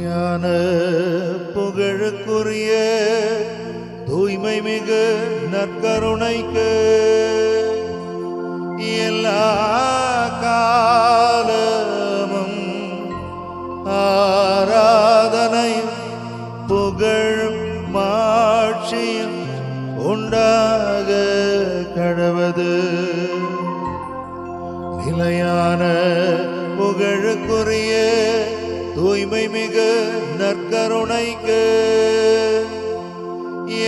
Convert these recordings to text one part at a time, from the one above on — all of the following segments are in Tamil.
நிலையான புகழுக்குரிய தூய்மை மிகு நற்கருணைக்கு எல்லா காலமும் ஆராதனையும் புகழும் மாட்சியும் உண்டாக கடவது. நிலையான புகழுக்குரிய தூய்மை மிகு நற்கருணைக்கு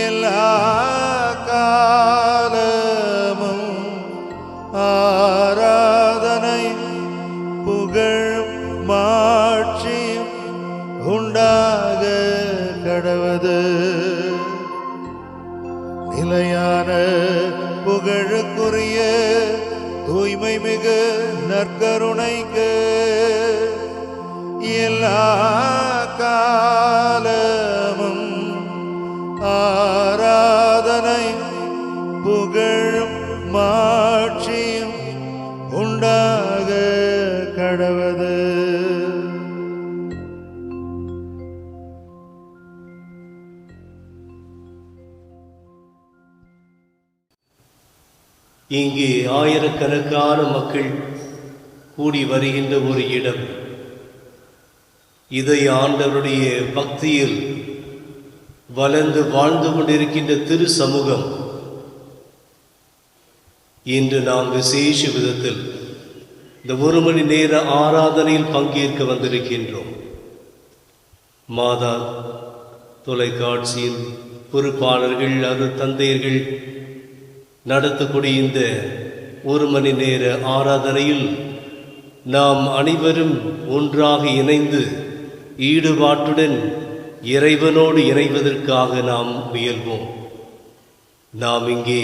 எல்லா காலமும் ஆராதனையும் புகழும் மாட்சியும் உண்டாக கடவது. நிலையான புகழுக்குரிய தூய்மை மிகு நற்கருணைக்கு எல்லா காலமும் ஆராதனையும் புகழும் மாட்சியும் உண்டாக கடவது. இங்கே ஆயிரக்கணக்கான மக்கள் கூடி வருகின்ற ஒரு இடம். இதை ஆண்டவருடைய பக்தியில் வளர்ந்து வாழ்ந்து கொண்டிருக்கின்ற திரு சமூகம் இன்று நாம் விசேஷ விதத்தில் இந்த 1 மணி நேர ஆராதனையில் பங்கேற்க வந்திருக்கின்றோம். மாதா தொலைக்காட்சியின் பொறுப்பாளர்கள், அது தந்தையர்கள் நடத்தக்கூடிய இந்த 1 மணி நேர ஆராதனையில் நாம் அனைவரும் ஒன்றாக இணைந்து ஈடுபாட்டுடன் இறைவனோடு இணைவதற்காக நாம் முயல்வோம். நாம் இங்கே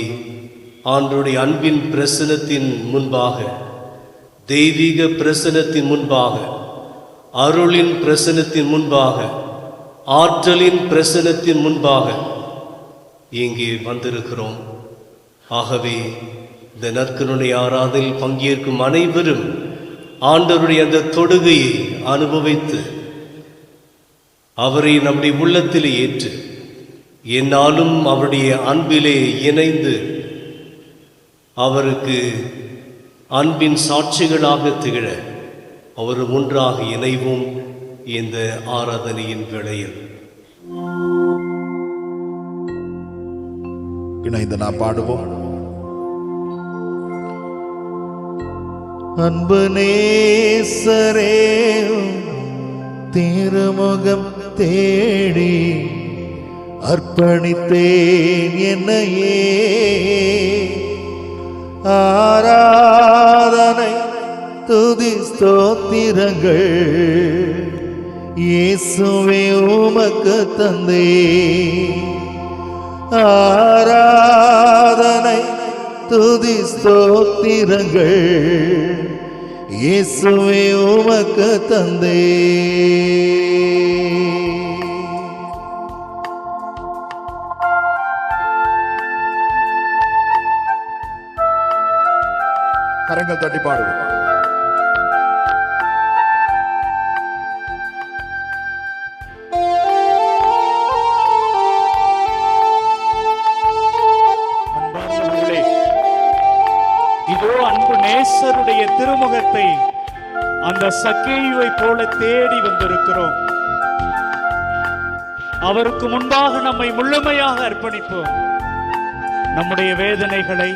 ஆண்டவருடைய அன்பின் பிரசனத்தின் முன்பாக, தெய்வீக பிரசனத்தின் முன்பாக, அருளின் பிரசனத்தின் முன்பாக, ஆற்றலின் பிரசனத்தின் முன்பாக இங்கே வந்திருக்கிறோம். ஆகவே இந்த நற்கருணை ஆராதனையில் பங்கேற்கும் அனைவரும் ஆண்டவருடைய அந்த தொடுகையை அனுபவித்து அவரை நம்முடைய உள்ளத்தில் ஏற்று என்னாலும் அவருடைய அன்பிலே இணைந்து அவருக்கு அன்பின் சாட்சிகளாக திகழ அவர் ஒன்றாக இணைவோம். இந்த ஆராதனையின் வேளையில் இணைந்து நாம் பாடுவோம். அன்பு நேசரே திருமுகம் தேடி அர்ப்பணித்தேன் என்னையே. ஆராதனை துதி ஸ்தோத்திரங்கள் இயேசுவே உமக்கு தந்தே. ஆராதனை துதி ஸ்தோத்திரங்கள் இயேசுவே உமக்கு தந்தே. கரங்கள் தட்டி பாடுவோம். நேசருடைய திருமுகத்தை அந்த சக்கேயுவை போல தேடி வந்திருக்கிறோம். அவருக்கு முன்பாக நம்மை முழுமையாக அர்ப்பணிப்போம். நம்முடைய வேதனைகளை,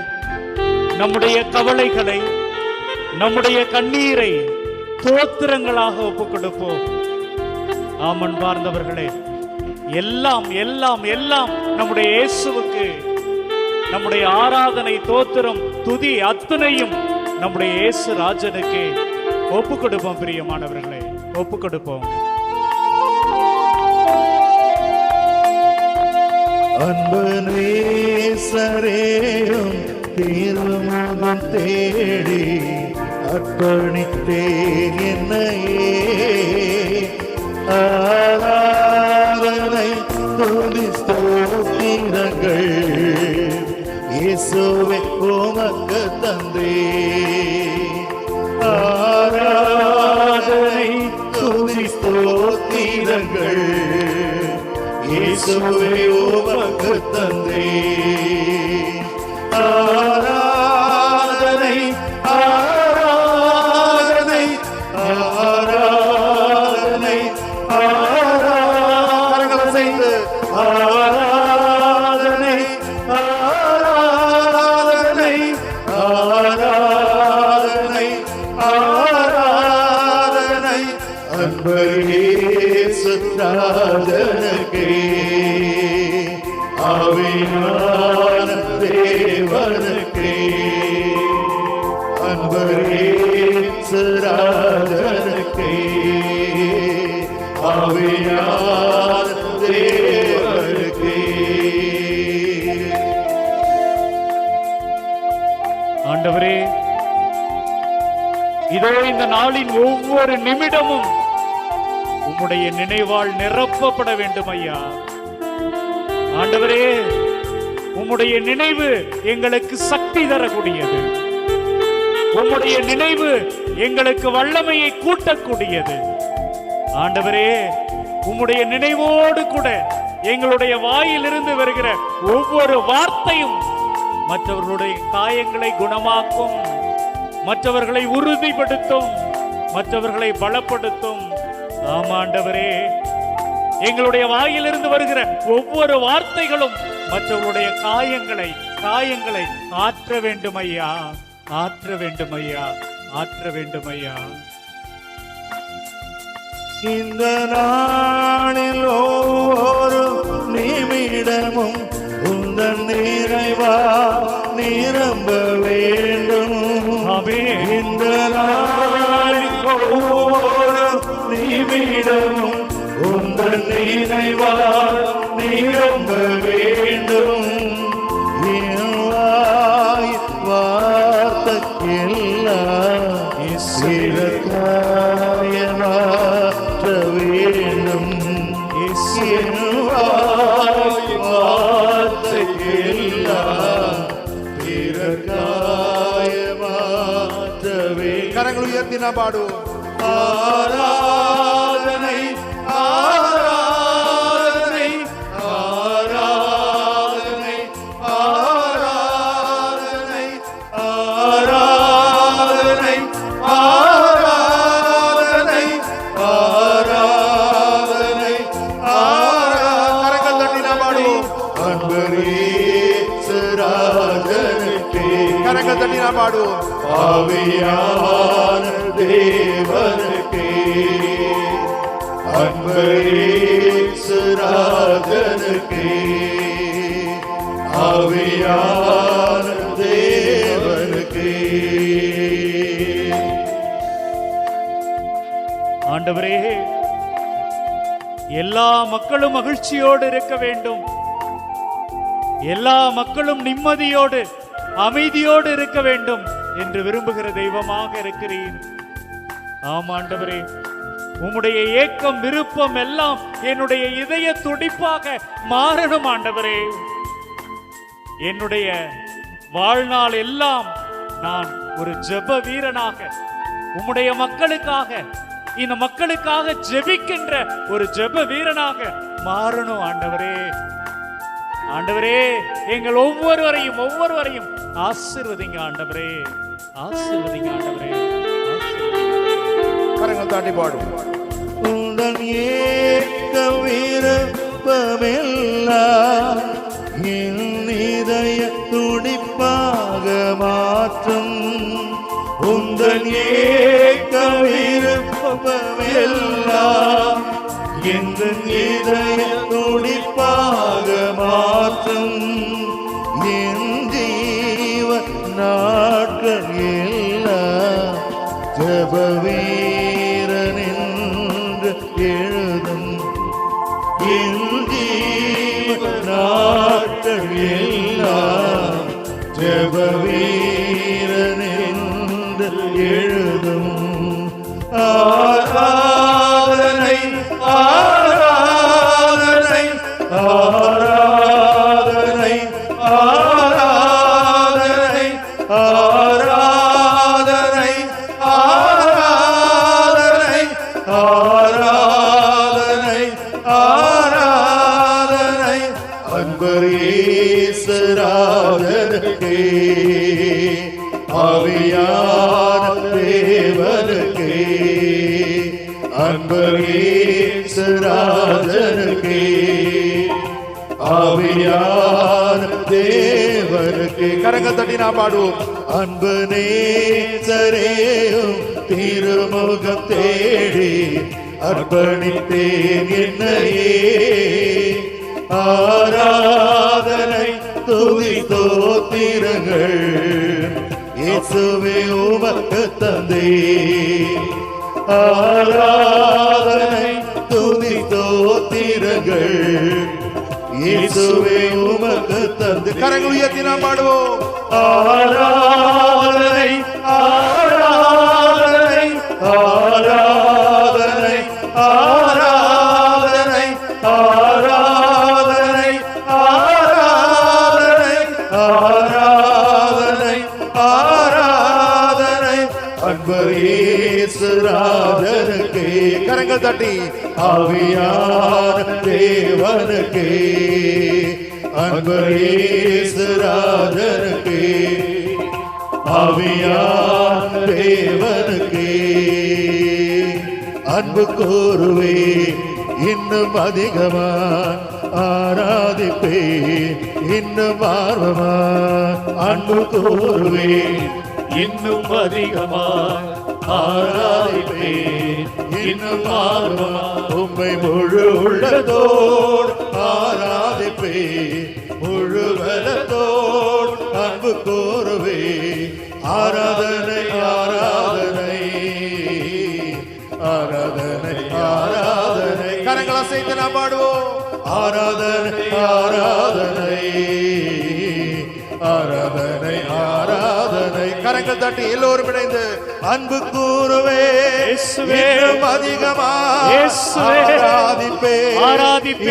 நம்முடைய கவலைகளை, நம்முடைய கண்ணீரை தோத்திரங்களாக ஒப்புக் கொடுப்போம். ஆமன் பார்ந்தவர்களே, எல்லாம் எல்லாம் எல்லாம் நம்முடைய இயேசுவுக்கு, நம்முடைய ஆராதனை, தோத்திரம், துதி அத்தனையும் நம்முடைய இயேசு ராஜனுக்கு ஒப்பு கொடுப்போம். பிரியமானவர்களே, ஒப்பு கொடுப்போம். அன்பு நேசரேயும் திருமுகம் தேடி அர்ப்பணித்தேன் என்னையே. ஆராதனை துதி ஸ்தோத்திரங்கள் இயேசுவே உமக்கு தந்தே. ஆராதனை துதி ஸ்தோத்திரங்கள் இயேசுவே உமக்கு தந்தேன் ஆராதனை ஆராதனை ஆராதனை ஆராதனை செய்து ஆராதனை ஆராதனை ஆராதனை ஆராதனை அன்பரேசு ராஜனுக்கே ஆவியான தேவனுக்கே அன்பரேசு ராஜனுக்கே ஆவியான தேவனுக்கே. ஆண்டவரே, இதோ இந்த நாளின் ஒவ்வொரு நிமிடமும் உம்முடைய நினைவால் நிரப்பப்பட வேண்டும் ஐயா. ஆண்டவரே, உம்முடைய நினைவு எங்களுக்கு சக்தி தரக்கூடியது. உம்முடைய நினைவு எங்களுக்கு வல்லமையை கூட்டக்கூடியது. ஆண்டவரே, உம்முடைய நினைவோடு கூட எங்களுடைய வாயிலிருந்து வருகிற ஒவ்வொரு வார்த்தையும் மற்றவர்களுடைய காயங்களை குணமாக்கும், மற்றவர்களை உறுதிப்படுத்தும், மற்றவர்களை பலப்படுத்தும். ஆமாண்டவரே, எங்களுடைய வாயிலிருந்து வருகிற ஒவ்வொரு வார்த்தைகளும் மற்றவர்களுடைய காயங்களை ஆற்ற வேண்டும் ஐயா, ஆற்ற வேண்டும் ஐயா, ஆற்ற வேண்டும் ஐயா. இந்த நாளில் ஒவ்வொரு நிமிடமும் உந்தன் நிறைவா நிரம்ப வேண்டும். இந்த நாளில் ஒவ்வொரு நிமிடமும் உந்தன் நிறைவா நிரம்ப வேண்டும். வார்த்தைக்கெல்லாம் சிறகாயமாற்ற வேண்டும். வார்த்தைக்கெல்லாம் சிறகாயமாற்ற வேண்டும். கரங்கள் உயர்த்தி நாம் பாடுவோம். ஆராதனை ஆராதனை ஆராதனை ஆராதனை ஆராதனை ஆராதனை ஆராதனை கரங்கள் தட்டி நாம் பாடுவோம். அன்பரேசு ராஜனுக்கே கரங்கள் தட்டி நாம் பாடுவோம். ஆவியான தேவனுக்கே அன்பரேசு ராஜனுக்கே ஆவியான தேவனுக்கே. ஆண்டவரே, எல்லா மக்களும் மகிழ்ச்சியோடு இருக்க வேண்டும். எல்லா மக்களும் நிம்மதியோடு அமைதியோடு இருக்க வேண்டும் என்று விரும்புகிற தெய்வமாக இருக்கிறீர். ஆமாண்டவரே, உம்முடைய ஏக்கம் விருப்பம் எல்லாம் என்னுடைய இதய துடிப்பாக மாறணும். ஆண்டவரே, என்னுடைய வாழ்நாள் எல்லாம் நான் ஒரு ஜெப வீரனாக உம்முடைய மக்களுக்காக, இந்த மக்களுக்காக ஜெபிக்கின்ற ஒரு ஜெப வீரனாக மாறணும். ஆண்டவரே, ஆண்டவரே, எங்கள் ஒவ்வொருவரையும் ஆசீர்வதிங்க ஆண்டவரே, ஆசீர்வதிங்க ஆண்டவரே. கரங்கள் தாண்டி பாடுவோம். உந்தன் ஏக்க விருப்பமெல்லாம் என் இதய துடிப்பாக மாற்றும். உந்தன் ஏக்க விருப்பமெல்லாம் என் இதய துடிப்பாக மாற்றும். என் ஜீவ நாட்கள் எல்லாம் ஜெப வீரன் என்று எழுதும். என் ஜீவ நாட்கள் எல்லாம் ஜெப வீரன் என்று எழுதும். ஆராதனை ஆராதனை ஆராதனை ஆராதனை ஆராதனை ஆராதனை ஆராதனை ஆராதனை இயேசுராஜனுக்கே ஆவியான தேவனுக்கே அன்பு இயேசுராஜனுக்கே ஆவியான தேவனுக்கே. கரங்கள் தட்டி நாம் பாடுவோம். அன்பு நேசரேயும் திருமுகம் தேடி அர்ப்பணித்தேன் என்னையே. ஆராதனை துதி ஸ்தோத்திரங்கள் இயேசுவே உமக்கு தந்தே. ஆராதனை துதி ஸ்தோத்திரங்கள் இயேசுவே உமக்கு தந்தே. கரங்கள் உயர்த்தி நாம் பாடுவோம். ஆராதனை ஆராதனை ஆராதனை ஆராதனை ஆராதனை ஆராதனை ஆராதனை ஆராதனை அன்பு இயேசுராஜனுக்கே. கரங்கள் தட்டி ஆவியான தேவனுக்கே அன்பு இயேசுராஜனுக்கே ஆவியான தேவனுக்கே. அன்பு கூறுவே இன்னும் அதிகமா ஆராதிப்பே இன்னும் ஆர்வமா. அன்பு கூறுவே இன்னும் அதிகமா ஆராதிப்பே இன்னும் ஆர்வமா. உம்மை முழு உள்ளதோடு ஆராதிப்பே முழு பலத்தோடு அன்பு கூறுவே. ஆராதனை ஆராதனை ஆராதனை ஆராதனை. கரங்கள் அசைத்து நாம் பாடுவோம். ஆராதனை ஆராதனை ஆராதனை ஆராதனை. கரங்கள் தட்டி எல்லோரும் இணைந்து அன்பு கூறுவே இயேசுவே. இன்னும் அதிகமா இயேசுவே. ஆராதிப்பே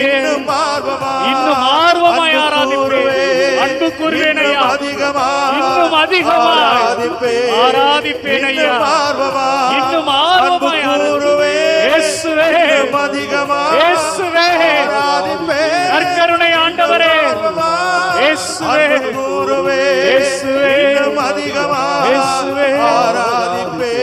இன்னும் ஆர்வமா இன்னும் ஆர்வமாய் ஆராதிப்பேன். அன்பு கூறுவேன் ஐயா. அதிகமா இன்னும் அதிகமாய் ஆராதிப்பேன் ஐயா. இன்னும் ஆர்வமா இன்னும் ஆர்வமாய் கூறுவே இயேசுவே. இன்னும் அதிகமா இயேசுவே. ஆராதிப்பேன். நற்கருணை ஆண்டவரே இயேசுவே. கூறுவே இயேசுவே. இன்னும் அதிகமா இயேசுவே. ஆராதிப்பேன்.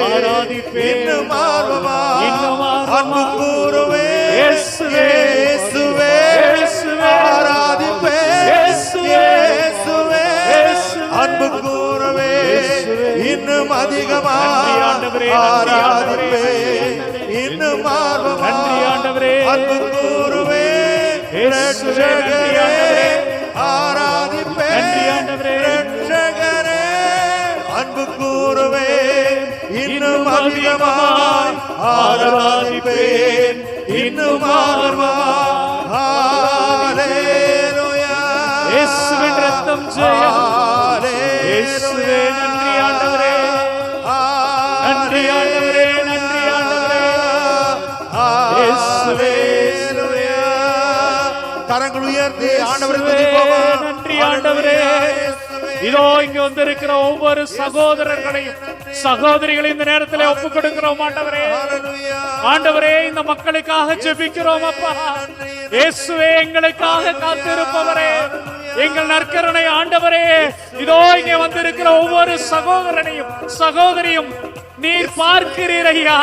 இன்னும் ஆர்வமா இன்னும் ஆர்வமா. அன்பு கூறுவே இயேசுவே. இயேசுவே. இயேசுவே. ஆராதிப்பேன். இயேசுவே. இயேசுவே. இயேசுவே. அன்பு கூறுவே இன்னும் அதிகமா நன்றி ஆண்டவரே. ஆராதிப்பேன். இன்னும் ஆர்வமா நன்றி ஆண்டவரே. அன்பு கூறுவே இயேசுவே. நன்றி இரட்சகரே. ஆண்டவரே. ஆராதிப்பேன். நன்றி ஆண்டவரே. இரட்சகரே. அன்பு கூறுவே இன்னும் அதிகமாய் ஆராதிப்பேன். இன்னும் ஆர்வமா ஹalleluya. இயேசுவின் இரத்தம் ஜெயம். இயேசுவே. நன்றி ஆண்டவரே. நன்றி ஆண்டவரே. நன்றி ஆண்டவரே. இயேசுவே. கரங்கள் உயர்த்தி ஆண்டவருக்கு இயேசுவே. துதிப்போமா? நன்றி ஆண்டவரே. இதோ இங்க வந்திருக்கிற ஒவ்வொரு சகோதரர்களையும் சகோதரிகளையும் இந்த நேரத்தில் ஒப்புக் கொடுக்கிறோம் ஆண்டவரே. ஹalleluya. ஆண்டவரே இந்த மக்களுக்காக ஜெபிக்கிறோம் அப்பா. இயேசுவே எங்களுக்காக காத்திருப்பவரே எங்கள் நற்கருணை ஆண்டவரே. இதோ இங்கே வந்திருக்கிற ஒவ்வொரு சகோதரனையும் சகோதரியும் நீர் பார்க்கிறீர் ஐயா.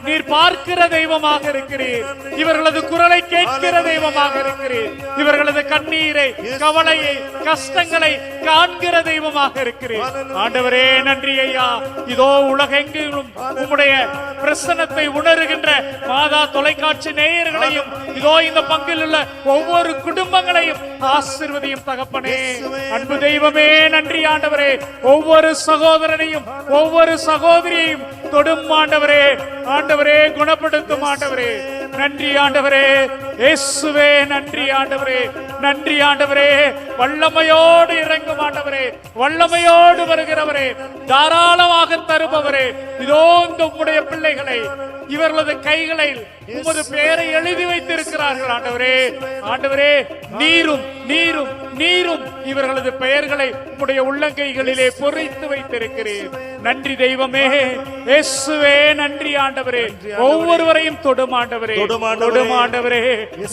நீர் பார்க்கிற தெய்வமாக இருக்கிறீர். இவர்களது குரலை கேட்கிற தெய்வமாக இருக்கிறீர். இவர்களது கண்ணீரை கவலையை கஷ்டங்களை காண்கிற தெய்வமாக இருக்கிறீர். ஆண்டவரே நன்றி ஐயா. இதோ உலகெங்கிலும் உம்முடைய பிரசன்னத்தை உணர்கின்ற மாதா தொலைக்காட்சி நேயர்களையும் இதோ இந்த பங்கில் உள்ள ஒவ்வொரு குடும்பங்களையும் ஆசீர்வதியும் தகப்பனே. அன்பு தெய்வமே நன்றி ஆண்டவரே. ஒவ்வொரு சகோதரனையும் ஒவ்வொரு சகோதரியையும் தொடும் ஆண்டவரே. ஆண்டவரே குணப்படுத்தும் ஆண்டவரே. நன்றி ஆண்டவரே. இயேசுவே நன்றி ஆண்டவரே. நன்றி ஆண்டவரே. வல்லமையோடு இறங்கும் ஆண்டவரே. வல்லமையோடு வருகிறவரே. தாராளமாக தருபவரே. இதோ இந்த உம்முடைய பிள்ளைகளை இவர்களது கைகளில் உமது பெயரை எழுதி வைத்திருக்கிறார்கள் ஆண்டவரே. ஆண்டவரே நீரும் நீரும் நீரும் இவர்களது பெயர்களை உம்முடைய உள்ளங்கைகளிலே பொறித்து வைத்திருக்கிறேன். நன்றி தெய்வமே. இயேசுவே நன்றி ஆண்டவரே. ஒவ்வொருவரையும் தொடும் ஆண்டவரே. தொடும் ஆண்டவரே.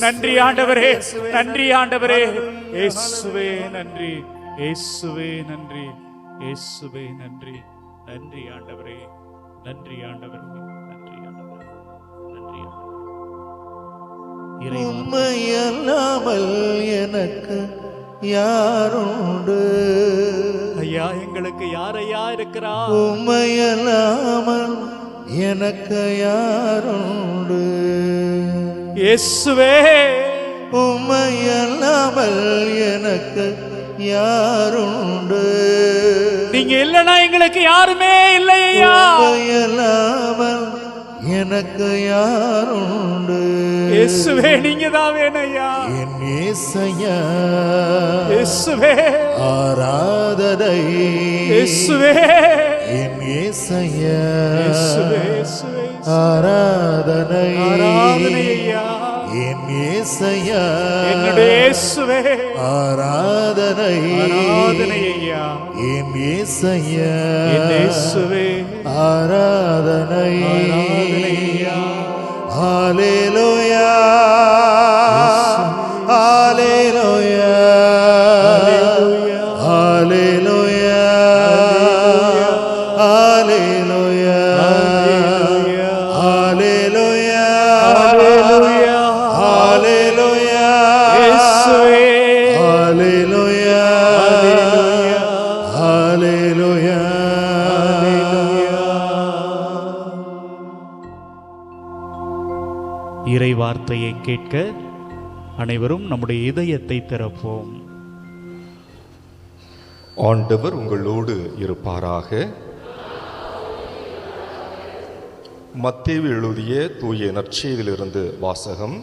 நன்றி ஆண்டவரே. நன்றி ஆண்டவரே. இயேசுவே நன்றி, இயேசுவே நன்றி, இயேசுவே நன்றி. நன்றி ஆண்டவரே, நன்றி ஆண்டவரே, நன்றி ஆண்டவரே, நன்றி ஆண்டவரே. இறைவா, உம்மை அல்லாமல் எனக்கு யாருண்டு? ஐயா, எங்களுக்கு யாரையா இருக்கிறா? உம்மை அல்லாமல் எனக்கு யாருண்டு? இயேசுவே, உம்மை அல்லாமல் எனக்கு யாருண்டு? நீங்க இல்லைன்னா எங்களுக்கு யாருமே இல்லை ஐயா. உம்மை அல்லாமல் எனக்கு யாருண்டு? இயேசுவே, நீங்க தான் வேணும் ஐயா. என் இயேசையா, இயேசுவே, ஆராதனை. இயேசுவே, என் இயேசையா, இயேசுவே, இயேசுவே, ஆராதனை. ஆராதனை ஐயா. என் இயேசையா, என்னுடைய இயேசுவே, ஆராதனை. ஆராதனை ஐயா. என் இயேசையா, என் இயேசுவே, ஆராதனை. ஆராதனை ஐயா. ஹல்லேலூயா, ஹல்லேலூயா, ஹல்லேலூயா, ஹல்லேலூயா, ஹல்லேலூயா, ஹல்லேலூயா, இயேசுவே, ஹல்லேலூயா, ஹல்லேலூயா. இறை வார்த்தையை கேட்க அனைவரும் நம்முடைய இதயத்தை திறப்போம். ஆண்டவர் உங்களோடு இருப்பாராக. மத்தேயு எழுதிய தூய நற்செய்தியிலிருந்து வாசகம்.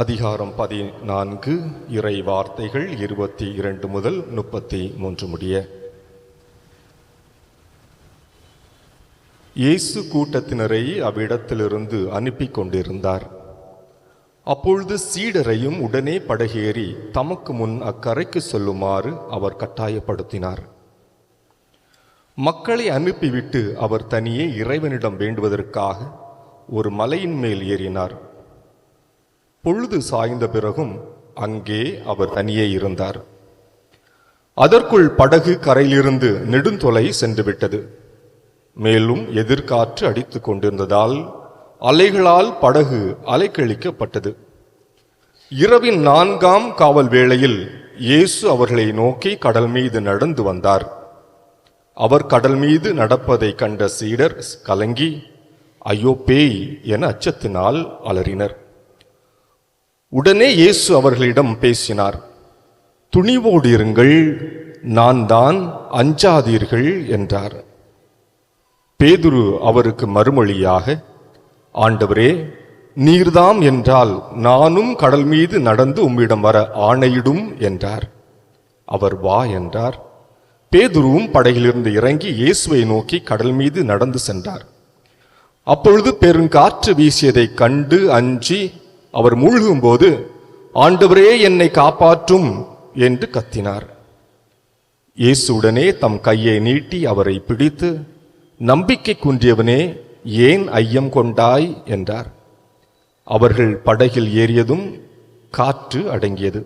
அதிகாரம் 14, இறை வார்த்தைகள் 22 முதல் 33 முடிய. இயேசு கூட்டத்தினரை அவ்விடத்திலிருந்து அனுப்பி கொண்டிருந்தார். அப்பொழுது சீடரையும் உடனே படகேறி தமக்கு முன் அக்கரைக்கு செல்லுமாறு அவர் கட்டாயப்படுத்தினார். மக்களை அனுப்பிவிட்டு அவர் தனியே இறைவனிடம் வேண்டுவதற்காக ஒரு மலையின் மேல் ஏறினார். பொழுது சாய்ந்த பிறகும் அங்கே அவர் தனியே இருந்தார். அதற்குள் படகு கரையிலிருந்து நெடுந்தொலை சென்றுவிட்டது. மேலும் எதிர்காற்று அடித்துக் கொண்டிருந்ததால் அலைகளால் படகு அலைக்கழிக்கப்பட்டது. இரவின் 4ஆம் காவல் வேளையில் இயேசு அவர்களை நோக்கி கடல் மீது நடந்து வந்தார். அவர் கடல் மீது நடப்பதை கண்ட சீடர் கலங்கி, ஐயோ பேய் என அச்சத்தினால் அலறினர். உடனே இயேசு அவர்களிடம் பேசினார். துணிவோடு இருங்கள், நான் தான், அஞ்சாதீர்கள் என்றார். பேதுரு அவருக்கு மறுமொழியாக, ஆண்டவரே, நீர்தாம் என்றால் நானும் கடல் மீது நடந்து உம்மிடம் வர ஆணையிடும் என்றார். அவர் வா என்றார். பேதுருவும் படகிலிருந்து இறங்கி இயேசுவை நோக்கி கடல் மீது நடந்து சென்றார். அப்பொழுது பெருங்காற்று வீசியதை கண்டு அஞ்சி அவர் மூழ்கும்போது, ஆண்டவரே, என்னை காப்பாற்றும் என்று கத்தினார். இயேசு உடனே தம் கையை நீட்டி அவரை பிடித்து, நம்பிக்கை குன்றியவனே, ஏன் ஐயம் கொண்டாய் என்றார். அவர்கள் படகில் ஏறியதும் காற்று அடங்கியது.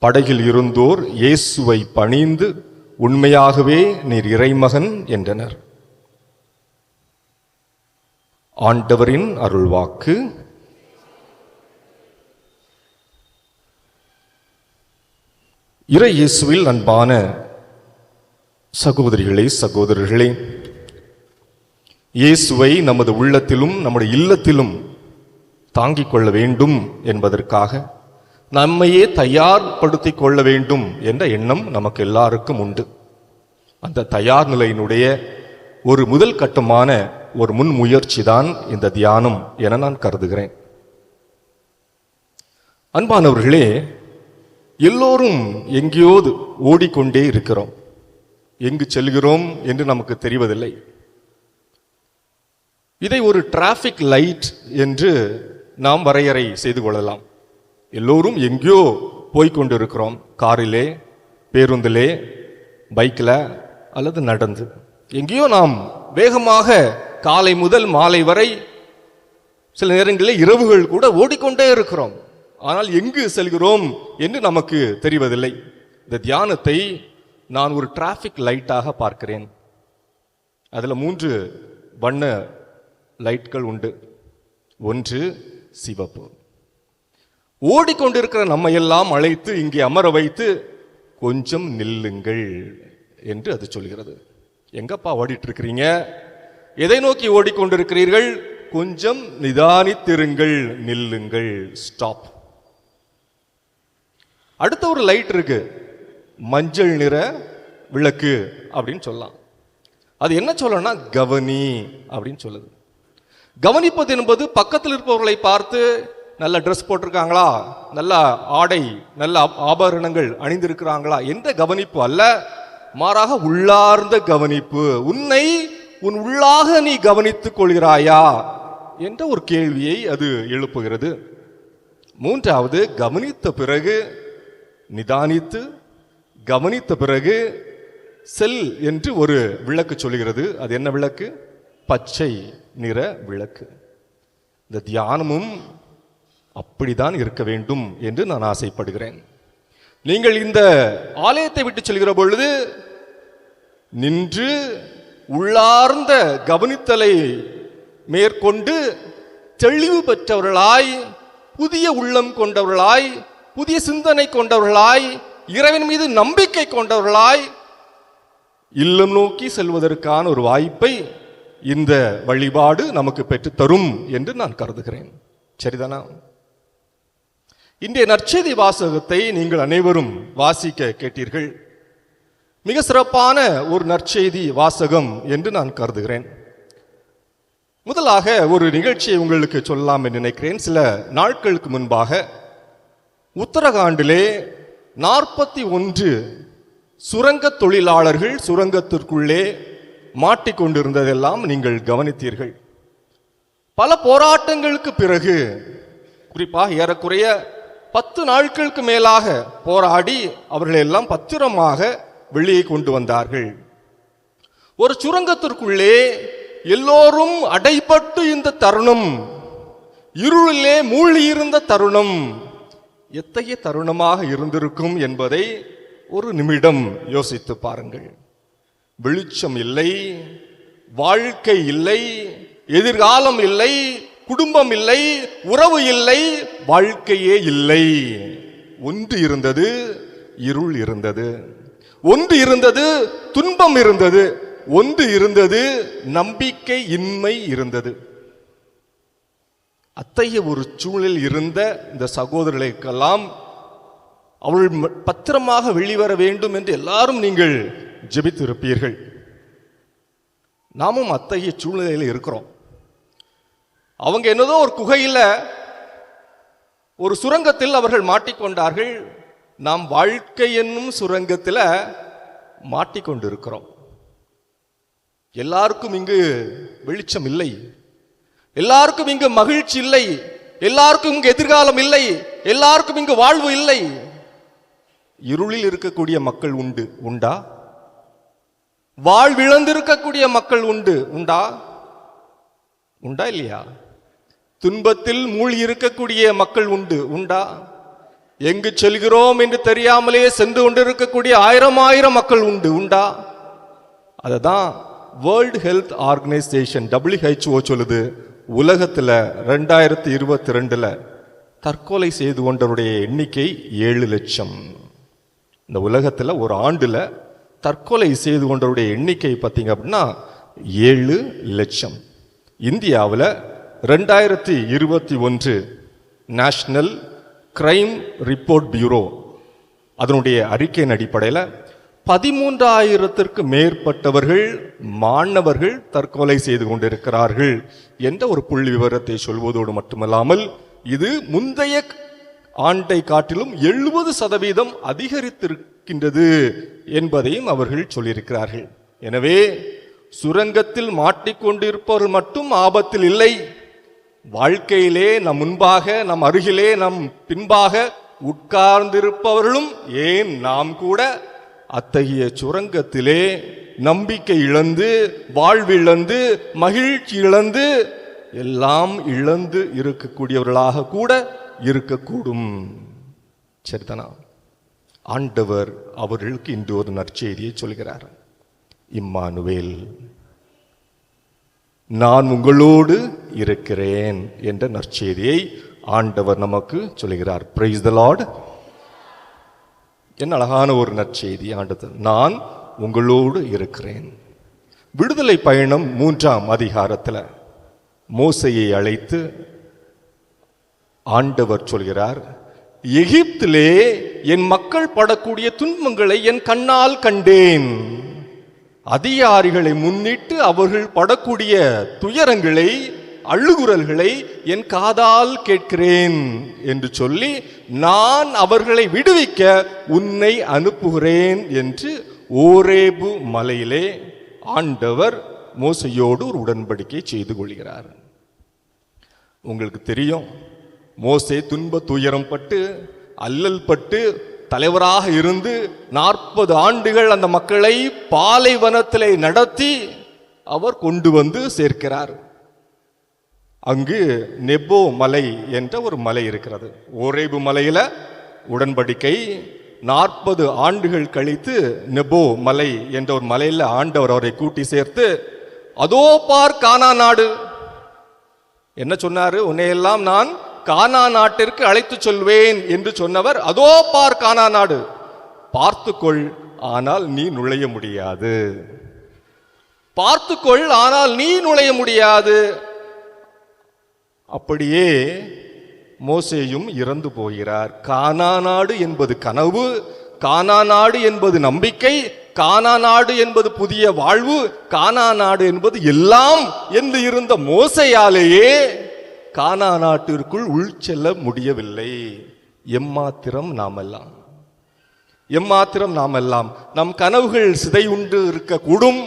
படகில் இருந்தோர் இயேசுவை பணிந்து, உண்மையாகவே நீர் இறைமகன் என்றனர். ஆண்டவரின் அருள்வாக்கு. இறை இயேசுவில் அன்பான சகோதரிகளே, சகோதரர்களே, இயேசுவை நமது உள்ளத்திலும் நம்முடைய இல்லத்திலும் தாங்கிக் கொள்ள வேண்டும் என்பதற்காக நம்மையே தயார்படுத்திக் கொள்ள வேண்டும் என்ற எண்ணம் நமக்கு எல்லாருக்கும் உண்டு. அந்த தயார் நிலையினுடைய ஒரு முதல் கட்டமான ஒரு முன்முயற்சி தான் இந்த தியானம் என நான் கருதுகிறேன். அன்பானவர்களே, எல்லோரும் எங்கேயோது ஓடிக்கொண்டே இருக்கிறோம். எங்கு செல்கிறோம் என்று நமக்கு தெரிவதில்லை. இதை ஒரு டிராபிக் லைட் என்று நாம் வரையறை செய்து கொள்ளலாம். எல்லோரும் எங்கேயோ போய்கொண்டிருக்கிறோம். காரிலே, பேருந்திலே, பைக்கில் அல்லது நடந்து எங்கேயோ நாம் வேகமாக காலை முதல் மாலை வரை சில நேரங்களில் இரவுகள் கூட ஓடிக்கொண்டே இருக்கிறோம். ஆனால் எங்கு செல்கிறோம் என்று நமக்கு தெரிவதில்லை. இந்த தியானத்தை நான் ஒரு டிராஃபிக் லைட்டாக பார்க்கிறேன். அதில் 3 வண்ண லைட்கள் உண்டு. ஒன்று சிவப்பு. ஓடிக்கொண்டிருக்கிற நம்ம எல்லாம் அழைத்து இங்கே அமர வைத்து கொஞ்சம் நில்லுங்கள் என்று அது சொல்கிறது. எங்கப்பா ஓடிட்டு இருக்கிறீங்க? எதை நோக்கி ஓடிக்கொண்டிருக்கிறீர்கள்? கொஞ்சம் நிதானித்திருங்கள், நில்லுங்கள், ஸ்டாப். அடுத்த ஒரு லைட் இருக்கு, மஞ்சள் நிற விளக்கு அப்படின்னு சொல்லலாம். அது என்ன சொல்லணும்னா கவனி அப்படின்னு சொல்லுது. கவனிப்பது என்பது பக்கத்தில் இருப்பவர்களை பார்த்து நல்ல ட்ரெஸ் போட்டிருக்காங்களா, நல்ல ஆடை, நல்ல ஆபரணங்கள் அணிந்திருக்கிறாங்களா என்ற கவனிப்பு அல்ல, மாறாக உள்ளார்ந்த கவனிப்பு. உன்னை உன் உள்ளாக நீ கவனித்துக் கொள்கிறாயா என்ற ஒரு கேள்வியை அது எழுப்புகிறது. மூன்றாவது, கவனித்த பிறகு நிதானித்து கவனித்த பிறகு செல் என்று ஒரு விளக்கு சொல்கிறது. அது என்ன விளக்கு? பச்சை நிற விளக்கு. இந்த தியானமும் அப்படிதான் இருக்க வேண்டும் என்று நான் ஆசைப்படுகிறேன். நீங்கள் இந்த ஆலயத்தை விட்டு செல்கிற பொழுது நின்று உள்ளார்ந்த கவனித்தலை மேற்கொண்டு தெளிவு பெற்றவர்களாய், புதிய உள்ளம் கொண்டவர்களாய், புதிய சிந்தனை கொண்டவர்களாய், இறைவன் மீது நம்பிக்கை கொண்டவர்களாய் இல்லம் நோக்கி செல்வதற்கான ஒரு வாய்ப்பை இந்த வழிபாடு நமக்கு பெற்று தரும் என்று நான் கருதுகிறேன். சரிதானா? இன்றைய நற்செய்தி வாசகத்தை நீங்கள் அனைவரும் வாசிக்க கேட்டீர்கள். மிக சிறப்பான ஒரு நற்செய்தி வாசகம் என்று நான் கருதுகிறேன். முதலாக ஒரு நிகழ்ச்சியை உங்களுக்கு சொல்லலாம் என்று நினைக்கிறேன். சில நாட்களுக்கு முன்பாக உத்தரகாண்டிலே 41 சுரங்க தொழிலாளர்கள் சுரங்கத்திற்குள்ளே மாட்டிக்கொண்டிருந்ததெல்லாம் நீங்கள் கவனித்தீர்கள். பல போராட்டங்களுக்கு பிறகு, குறிப்பாக ஏறக்குறைய 10 நாட்களுக்கு மேலாக போராடி அவர்கள் எல்லாம் பத்திரமாக வெளியே கொண்டு வந்தார்கள். ஒரு சுரங்கத்திற்குள்ளே எல்லோரும் அடைபட்டு இந்த தருணம், இருளிலே மூழ்கியிருந்த தருணம் எத்தகைய தருணமாக இருந்திருக்கும் என்பதை ஒரு நிமிடம் யோசித்து பாருங்கள். வெளிச்சம் இல்லை, வாழ்க்கை இல்லை, எதிர்காலம் இல்லை, குடும்பம் இல்லை, உறவு இல்லை, வாழ்க்கையே இல்லை. ஒன்று இருந்தது, இருள் இருந்தது. ஒன்று இருந்தது, துன்பம் இருந்தது. ஒன்று இருந்தது, நம்பிக்கை இன்மை இருந்தது. அத்தகைய ஒரு சூழலில் இருந்த இந்த சகோதரர்களுக்கெல்லாம் அவர்கள் பத்திரமாக வெளிவர வேண்டும் என்று எல்லாரும் நீங்கள் ஜெபித்திருப்பீர்கள். நாமும் அத்தகைய சூழ்நிலையில் இருக்கிறோம். அவங்க என்னதோ ஒரு குகையில், ஒரு சுரங்கத்தில் அவர்கள் மாட்டிக்கொண்டார்கள். நாம் வாழ்க்கை என்னும் சுரங்கத்தில் மாட்டிக்கொண்டிருக்கிறோம். எல்லாருக்கும் இங்கு வெளிச்சம் இல்லை, எல்லாருக்கும் இங்கு மகிழ்ச்சி இல்லை, எல்லாருக்கும் இங்கு எதிர்காலம் இல்லை, எல்லாருக்கும் இங்கு வாழ்வு இல்லை. இருளில் இருக்கக்கூடிய மக்கள் உண்டா? வாழ்விழந்திருக்கக்கூடிய மக்கள் உண்டா இல்லையா? துன்பத்தில் மூழ்கி இருக்கக்கூடிய மக்கள் உண்டா? எங்கு செல்கிறோம் என்று தெரியாமலே சென்று கொண்டிருக்கக்கூடிய ஆயிரம் மக்கள் உண்டா? அதுதான் வேர்ல்டு ஹெல்த் ஆர்கனைசேஷன் WHO சொல்லுது, உலகத்தில் 2022 தற்கொலை செய்து கொண்டவருடைய எண்ணிக்கை 7 லட்சம். இந்த உலகத்தில் ஒரு ஆண்டுல தற்கொலை செய்து கொண்டவருடைய எண்ணிக்கை பார்த்தீங்க அப்படின்னா 7 லட்சம். இந்தியாவில் 2021 நேஷனல் கிரைம் ரிப்போர்ட் பியூரோ அதனுடைய அறிக்கையின் அடிப்படையில் 13,000த்திற்கு மேற்பட்டவர்கள் மாணவர்கள் தற்கொலை செய்து கொண்டிருக்கிறார்கள் என்ற ஒரு புள்ளி விவரத்தை சொல்வதோடு மட்டுமல்லாமல் இது முந்தைய ஆண்டை காட்டிலும் 70% அதிகரித்திருக்கின்றது என்பதையும் அவர்கள் சொல்லியிருக்கிறார்கள். எனவே சுரங்கத்தில் மாட்டிக்கொண்டிருப்பவர்கள் மட்டும் ஆபத்தில் இல்லை, வாழ்க்கையிலே நம் முன்பாக, நம் அருகிலே, நம் பின்பாக உட்கார்ந்திருப்பவர்களும், ஏன் நாம் கூட அத்தகைய சுரங்கத்திலே நம்பிக்கை இழந்து, வாழ்விழந்து, மகிழ்ச்சி இழந்து எல்லாம் இழந்து இருக்கக்கூடியவர்களாக கூட இருக்கக்கூடும். சரிதானா? ஆண்டவர் அவர்களுக்கு இன்று ஒரு நற்செய்தியை சொல்கிறார். இம்மானுவேல், நான் உங்களோடு இருக்கிறேன் என்ற நற்செய்தியை ஆண்டவர் நமக்கு சொல்கிறார். Praise the Lord. என்ன அழகான ஒரு நற்செய்தி ஆண்டவர், நான் உங்களோடு இருக்கிறேன். விடுதலை பயணம் 3ஆம் அதிகாரத்தில் மோசையை அழைத்து ஆண்டவர் சொல்கிறார், எகிப்திலே என் மக்கள் படக்கூடிய துன்பங்களை என் கண்ணால் கண்டேன். அதிகாரிகளை முன்னிட்டு அவர்கள் படக்கூடிய துயரங்களை, அழுகுரல்களை என் காதால் கேட்கிறேன் என்று சொல்லி, நான் அவர்களை விடுவிக்க உன்னை அனுப்புகிறேன் என்று ஓரேபு மலையிலே ஆண்டவர் மோசையோடு ஒரு உடன்படிக்கை செய்து கொள்கிறார். உங்களுக்கு தெரியும், மோசே துன்ப துயரம் பட்டு அல்லல் பட்டு தலைவராக இருந்து 40 ஆண்டுகள் அந்த மக்களை பாலைவனத்திலே நடத்தி அவர் கொண்டு வந்து சேர்க்கிறார். அங்கு நெபோ மலை என்ற ஒரு மலை இருக்கிறது. ஓரேபு மலையில உடன்படிக்கை. 40 ஆண்டுகள் கழித்து நெபோ மலை என்ற ஒரு மலையில ஆண்டவர் அவரை கூட்டி சேர்த்து, அதோ பார் கானா நாடு. என்ன சொன்னாரு? உன்னையெல்லாம் நான் கானா நாட்டிற்கு அழைத்து சொல்வேன் என்று சொன்னவர், அதோ பார் கானா நாடு, பார்த்துக்கொள், ஆனால் நீ நுழைய முடியாது. பார்த்துக்கொள், ஆனால் நீ நுழைய முடியாது. அப்படியே மோசேயும் இறந்து போகிறார். கானா நாடு என்பது கனவு, கானா நாடு என்பது நம்பிக்கை, கானா நாடு என்பது புதிய வாழ்வு, கானா நாடு என்பது எல்லாம் என்று இருந்த மோசையாலேயே கானா நாட்டிற்குள் உள் செல்ல முடியவில்லை. எம்மாத்திரம் நாமெல்லாம், எம்மாத்திரம் நாமெல்லாம். நம் கனவுகள் சிதையுண்டு இருக்கக்கூடும்,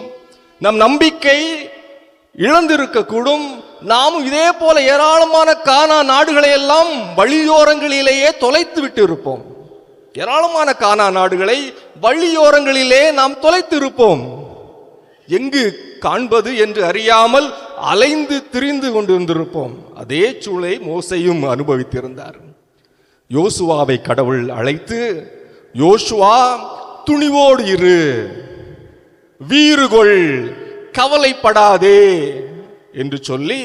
நம் நம்பிக்கை இழந்திருக்கக்கூடும். நாமும் இதே போல ஏராளமான கானா நாடுகளை எல்லாம் வழியோரங்களிலேயே தொலைத்து விட்டு இருப்போம். ஏராளமான கானா நாடுகளை வழியோரங்களிலே நாம் தொலைத்து இருப்போம். எங்கு காண்பது என்று அறியாமல் அலைந்து திரிந்து கொண்டிருந்திருப்போம். அதே சூழலை மோசையும் அனுபவித்திருந்தார். யோசுவாவை கடவுள் அழைத்து, யோசுவா துணிவோடு இரு, வீறுகொள், கவலைப்படாதே என்று சொல்லி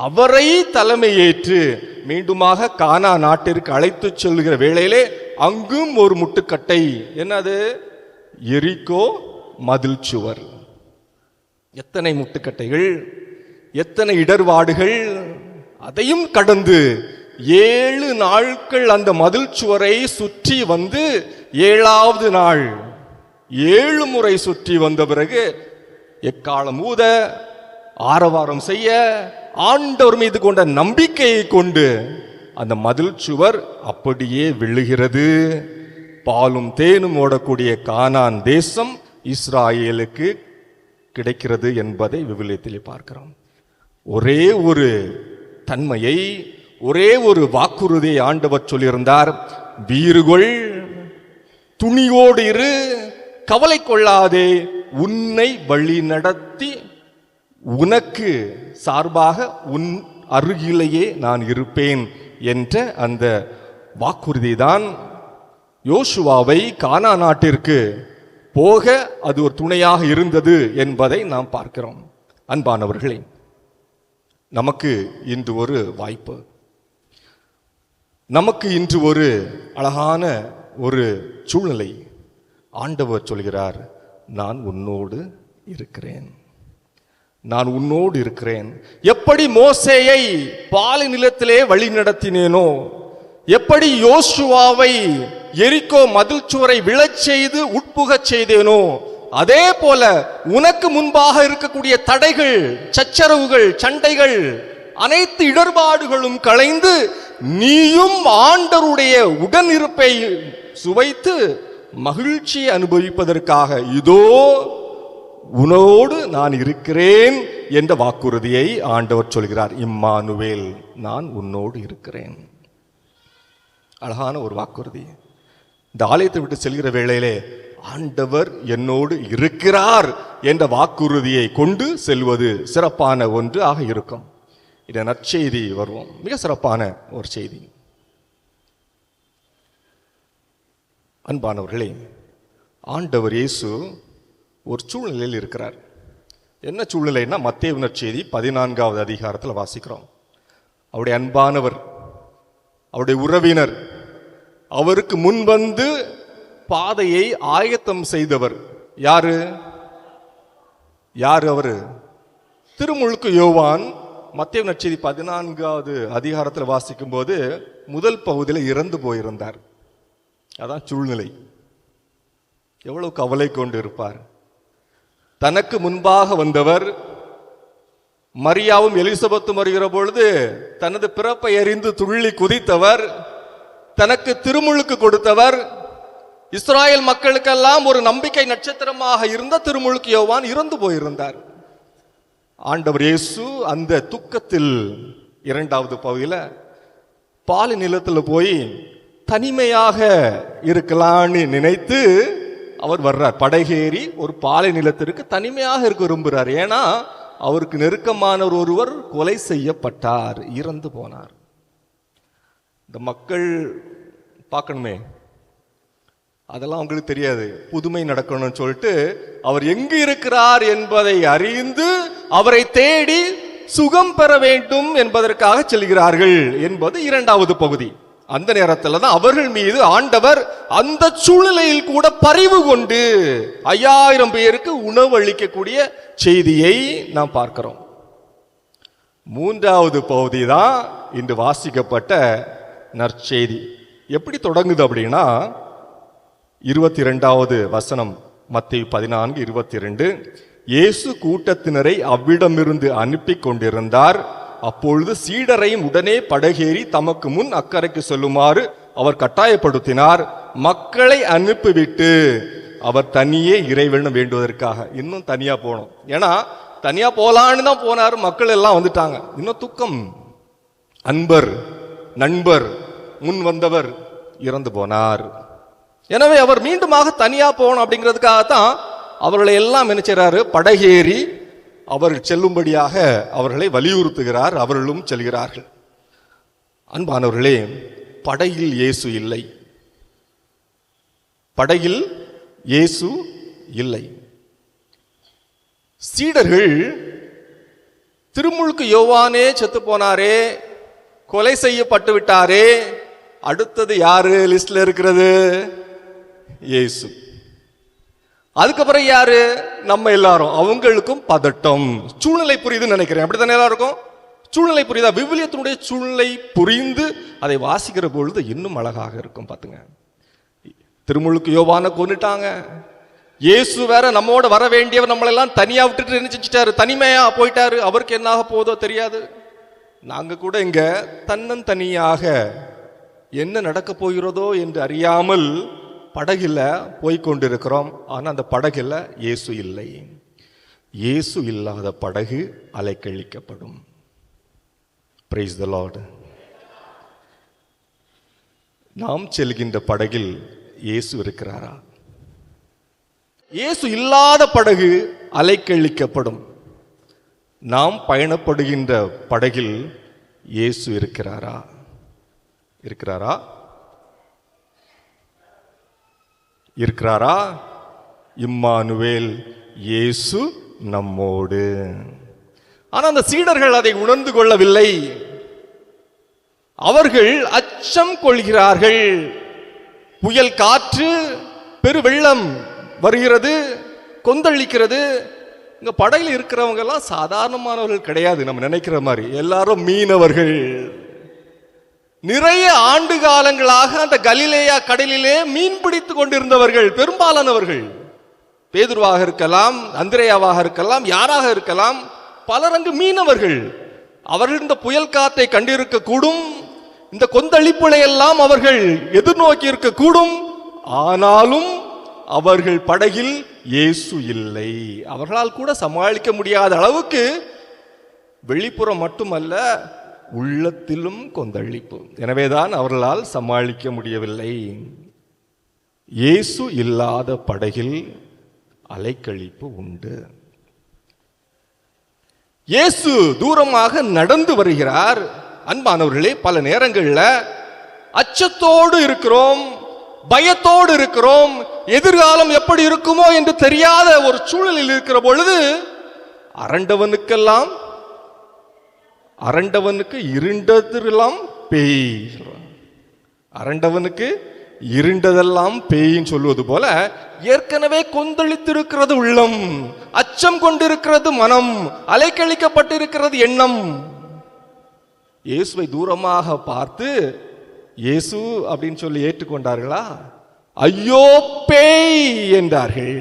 அவரை தலைமையேற்று மீண்டுமாக கானா நாட்டிற்கு அழைத்து செல்கிற வேளையிலே அங்கும் ஒரு முட்டுக்கட்டை. என்னது? எரிகோ மதில் சுவர். எத்தனை முட்டுக்கட்டைகள், எத்தனை இடர்பாடுகள். அதையும் கடந்து 7 நாட்கள் அந்த மதில் சுவரை சுற்றி வந்து 7வது நாள் 7 முறை சுற்றி வந்த பிறகு எக்காலம் ஊத, ஆரவாரம் செய்ய, ஆண்டவர் மீது கொண்ட நம்பிக்கையை கொண்டு அந்த மதில் சுவர் அப்படியே விழுகிறது. பாலும் தேனும் ஓடக்கூடிய கானான் தேசம் இஸ்ராயேலுக்கு கிடைக்கிறது என்பதை விவிலியத்திலே பார்க்கிறோம். ஒரே ஒரு தன்மையை, ஒரே ஒரு வாக்குறுதியை ஆண்டவர் சொல்லியிருந்தார். வீறுகொள், துணியோடு இரு, கவலை கொள்ளாதே, உன்னை வழி நடத்தி உனக்கு சார்பாக உன் அருகிலேயே நான் இருப்பேன் என்ற அந்த வாக்குறுதி தான் யோசுவாவை கானா நாட்டிற்கு போக அது ஒரு துணையாக இருந்தது என்பதை நாம் பார்க்கிறோம். அன்பானவர்களே, நமக்கு இன்று ஒரு வாய்ப்பு, நமக்கு இன்று ஒரு அழகான ஒரு சூழ்நிலை. ஆண்டவர் சொல்கிறார், நான் உன்னோடு இருக்கிறேன், நான் உன்னோடு இருக்கிறேன். எப்படி மோசேயை பாலை நிலத்திலே வழி நடத்தினேனோ, எப்படி யோசுவாவை எரிகோ மதில் சுவரை விழச் செய்து உட்புகச் செய்தேனோ, அதே போல உனக்கு முன்பாக இருக்கக்கூடிய தடைகள், சச்சரவுகள், சண்டைகள், அனைத்து இடர்பாடுகளும் களைந்து நீயும் ஆண்டவருடைய உடனிருப்பை சுவைத்து மகிழ்ச்சியை அனுபவிப்பதற்காக இதோ உன்னோடு நான் இருக்கிறேன் என்ற வாக்குறுதியை ஆண்டவர் சொல்கிறார். இம்மானுவேல், நான் உன்னோடு இருக்கிறேன். அழகான ஒரு வாக்குறுதி. இந்த ஆலயத்தை விட்டு செல்கிற வேளையிலே ஆண்டவர் என்னோடு இருக்கிறார் என்ற வாக்குறுதியை கொண்டு செல்வது சிறப்பான ஒன்று ஆக இருக்கும். இந்த நற்செய்தி வருவோம். மிக சிறப்பான ஒரு செய்தி. அன்பானவர்களே, ஆண்டவர் இயேசு ஒரு சூழ்நிலையில் இருக்கிறார். என்ன சூழ்நிலைன்னா, மத்தேயு நற்செய்தி 14வது அதிகாரத்தில் வாசிக்கிறோம். அவருடைய அன்பானவர், அவருடைய உறவினர், அவருக்கு முன்வந்து பாதையை ஆயத்தம் செய்தவர் யாரு? அவரு? திருமுழுக்கு யோவான். மத்தேயு நற்செய்தி 14வது அதிகாரத்தில் வாசிக்கும் போது முதல் பகுதியில் இறந்து போயிருந்தார். அதான் சூழ்நிலை. எவ்வளவு கவலை கொண்டு இருப்பார். தனக்கு முன்பாக வந்தவர், மரியாவும் எலிசபெத்தும் வருகிற பொழுது தனது பிறப்பை அறிந்து துள்ளி குதித்தவர், தனக்கு திருமுழுக்கு கொடுத்தவர், இஸ்ராயல் மக்களுக்கெல்லாம் ஒரு நம்பிக்கை நட்சத்திரமாக இருந்த திருமுழுக்கு யோவான் இறந்து போயிருந்தார். ஆண்டவர் இயேசு அந்த துக்கத்தில் 2வது பகுதியில் பாலை நிலத்தில் போய் தனிமையாக இருக்கலான்னு நினைத்து அவர் வர்றார். படகேறி ஒரு பாலை நிலத்திற்கு தனிமையாக இருக்க விரும்புகிறார். ஏன்னா அவருக்கு நெருக்கமானவர் ஒருவர் கொலை செய்யப்பட்டார், இறந்து போனார். இந்த மக்கள் பார்க்கணுமே, அதெல்லாம் அவங்களுக்கு தெரியாது. புதுமை நடக்கணும்னு சொல்லிட்டு அவர் எங்கு இருக்கிறார் என்பதை அறிந்து அவரை தேடி சுகம் பெற வேண்டும் என்பதற்காக செல்கிறார்கள் என்பது 2வது பகுதி. அந்த நேரத்தில் தான் அவர்கள் மீது ஆண்டவர் அந்த சூழ்நிலையில் கூட பரிவு கொண்டு 5000 பேருக்கு உணவு அளிக்கக்கூடிய செய்தியை நாம் பார்க்கிறோம். 3வது பகுதி தான் இன்று வாசிக்கப்பட்ட நற்செய்தி. எப்படி தொடங்குது அப்படின்னா, 22வது வசனம், மத்தேயு 14:22. இயேசு கூட்டத்தினரை அவ்விடமிருந்து அனுப்பி கொண்டிருந்தார். அப்பொழுது சீடரையும் உடனே படகேறி தமக்கு முன் அக்கறைக்கு செல்லுமாறு அவர் கட்டாயப்படுத்தினார். மக்களை அனுப்பிவிட்டு அவர் தனியே இறைவனை வேண்டுவதற்காக இன்னும் தனியா போனோம். ஏன்னா தனியா போலான்னு தான் போனார். மக்கள் எல்லாம் வந்துட்டாங்க. இன்னும் துக்கம். நண்பர் முன் வந்தவர் இறந்து போனார். எனவே அவர் மீண்டுமாக தனியா போகணும் அப்படிங்கிறதுக்காகத்தான் அவர்களை எல்லாம் நினைச்சாரு, படகேறி அவர் செல்லும்படியாக அவர்களை வலியுறுத்துகிறார். அவர்களும் செல்கிறார்கள். அன்பானவர்களே, படகில் இயேசு இல்லை. படகில் இயேசு இல்லை. சீடர்கள் திருமுழுக்கு யோவானே செத்து போனாரே, கொலை செய்யப்பட்டு விட்டாரே, அடுத்தது யாரு லிஸ்ட்ல இருக்கிறது? இயேசு. அதுக்கப்புறம் யாரு? நம்ம எல்லாரும். அவங்களுக்கும் பதட்டம். சூழ்நிலை புரியுதுன்னு நினைக்கிறேன். அப்படித்தானே எல்லாருக்கும் சூழ்நிலை புரியுதா? விவிலியத்தினுடைய சூழ்நிலை புரிந்து அதை வாசிக்கிற பொழுது இன்னும் அழகாக இருக்கும். பாத்துங்க, திருமுழுக்கு யோவானை கொன்னுட்டாங்க. இயேசு வேற நம்மோட வர வேண்டியவர் நம்மளெல்லாம் தனியா விட்டுட்டு நினைச்சிட்டாரு, தனிமையா போயிட்டாரு. அவருக்கு என்ன ஆக போதோ தெரியாது. நாங்க கூட இங்க தன்னந்தனியாக என்ன நடக்க போகிறதோ என்று அறியாமல் படகில் போய்கொண்டிருக்கிறோம். ஆனா அந்த படகுல இயேசு இல்லை. இயேசு இல்லாத படகு அலைக்கழிக்கப்படும். Praise the Lord. நாம் செல்கின்ற படகில் இயேசு இருக்கிறாரா? இயேசு இல்லாத படகு அலைக்கழிக்கப்படும். நாம் பயணப்படுகின்ற படகில் இயேசு இருக்கிறாரா? இருக்கிறாரா? இம்மானுவேல், இயேசு நம்மோடு. ஆனா அந்த சீடர்கள் அதை உணர்ந்து கொள்ளவில்லை. அவர்கள் அச்சம் கொள்கிறார்கள். புயல் காற்று, பெருவெள்ளம் வருகிறது, கொந்தளிக்கிறது. இங்க படகில் இருக்கிறவங்க எல்லாம் சாதாரணமானவர்கள் கிடையாது. நம்ம நினைக்கிற மாதிரி எல்லாரும் மீனவர்கள். நிறைய ஆண்டு காலங்களாக அந்த கலிலேயா கடலிலே மீன் பிடித்து கொண்டிருந்தவர்கள் பெரும்பாலானவர்கள். பேதுருவாக இருக்கலாம், அந்திரேயாவாக இருக்கலாம், யாராக இருக்கலாம், பலர் அங்கு மீனவர்கள். அவர்கள் இந்த புயல் காத்தை கண்டிருக்க கூடும், இந்த கொந்தளிப்புகளை எல்லாம் அவர்கள் எதிர்நோக்கி இருக்க கூடும். ஆனாலும் அவர்கள் படகில் இயேசு இல்லை. அவர்களால் கூட சமாளிக்க முடியாத அளவுக்கு வெளிப்புறம் மட்டுமல்ல, உள்ளத்திலும் கொந்தளிப்பு. எனவேதான் அவர்களால் சமாளிக்க முடியவில்லை. இயேசு இல்லாத படகில் அலைக்கழிப்பு உண்டு. இயேசு தூரமாக நடந்து வருகிறார். அன்பானவர்களே, பல நேரங்களில் அச்சத்தோடு இருக்கிறோம், பயத்தோடு இருக்கிறோம். எதிர்காலம் எப்படி இருக்குமோ என்று தெரியாத ஒரு சூழலில் இருக்கிற பொழுது அரண்டவனுக்கு இருண்டதெல்லாம் பேய், அரண்டவனுக்கு இருண்டதெல்லாம் பேயின்னு சொல்லுவது போல ஏற்கனவே கொந்தளித்திருக்கிறது உள்ளம், அச்சம் கொண்டிருக்கிறது மனம், அலைக்கழிக்கப்பட்டிருக்கிறது எண்ணம். இயேசுவை தூரமாக பார்த்து இயேசு அப்படின்னு சொல்லி ஏற்றுக்கொண்டார்களா? ஐயோ பேய் என்றார்கள்.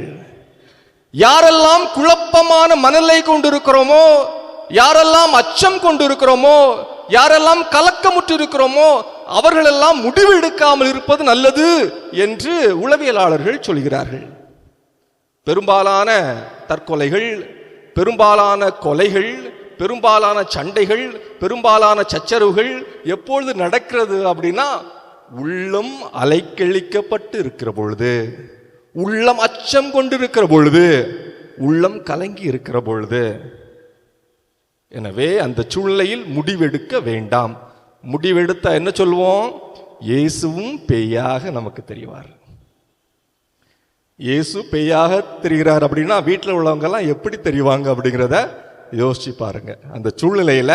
யாரெல்லாம் குழப்பமான மனநிலை கொண்டிருக்கிறோமோ, யாரெல்லாம் அச்சம் கொண்டிருக்கிறோமோ, யாரெல்லாம் கலக்கமுற்று இருக்கிறோமோ, அவர்களெல்லாம் முடிவு எடுக்காமல் இருப்பது நல்லது என்று உளவியலாளர்கள் சொல்கிறார்கள். பெரும்பாலான தற்கொலைகள், பெரும்பாலான கொலைகள், பெரும்பாலான சண்டைகள், பெரும்பாலான சச்சரவுகள் எப்பொழுது நடக்கிறது அப்படின்னா, உள்ளம் அலைக்கழிக்கப்பட்டு இருக்கிற பொழுது, உள்ளம் அச்சம் கொண்டிருக்கிற பொழுது, உள்ளம் கலங்கி இருக்கிற பொழுது. எனவே அந்த சூழ்நிலையில் முடிவெடுக்க வேண்டாம். முடிவெடுத்தா என்ன சொல்லுவோம்? இயேசுவும் பேயாக நமக்கு தெரிவார். இயேசு பேயாக தெரிகிறார் அப்படின்னா வீட்டில் உள்ளவங்க எல்லாம் எப்படி தெரிவாங்க அப்படிங்கிறத யோசிச்சு பாருங்க. அந்த சூழ்நிலையில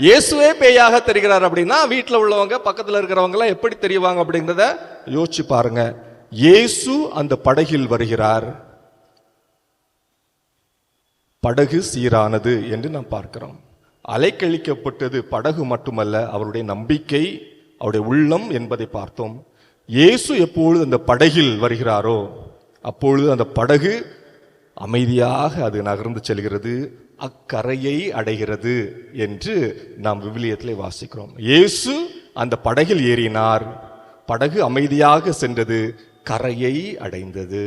இயேசுவே பேயாக தெரிகிறார் அப்படின்னா வீட்டில் உள்ளவங்க பக்கத்தில் இருக்கிறவங்க எல்லாம் எப்படி தெரிவாங்க அப்படிங்கிறத யோசிச்சு பாருங்க. இயேசு அந்த படகில் வருகிறார். படகு சீரானது என்று நாம் பார்க்கிறோம். அலைக்கழிக்கப்பட்டது படகு மட்டுமல்ல, அவருடைய நம்பிக்கை, அவருடைய உள்ளம் என்பதை பார்த்தோம். இயேசு எப்பொழுது அந்த படகில் வருகிறாரோ அப்பொழுது அந்த படகு அமைதியாக அது நகர்ந்து செல்கிறது, அக்கரையை அடைகிறது என்று நாம் விவிலியத்திலே வாசிக்கிறோம். இயேசு அந்த படகில் ஏறினார், படகு அமைதியாக சென்றது, கரையை அடைந்தது.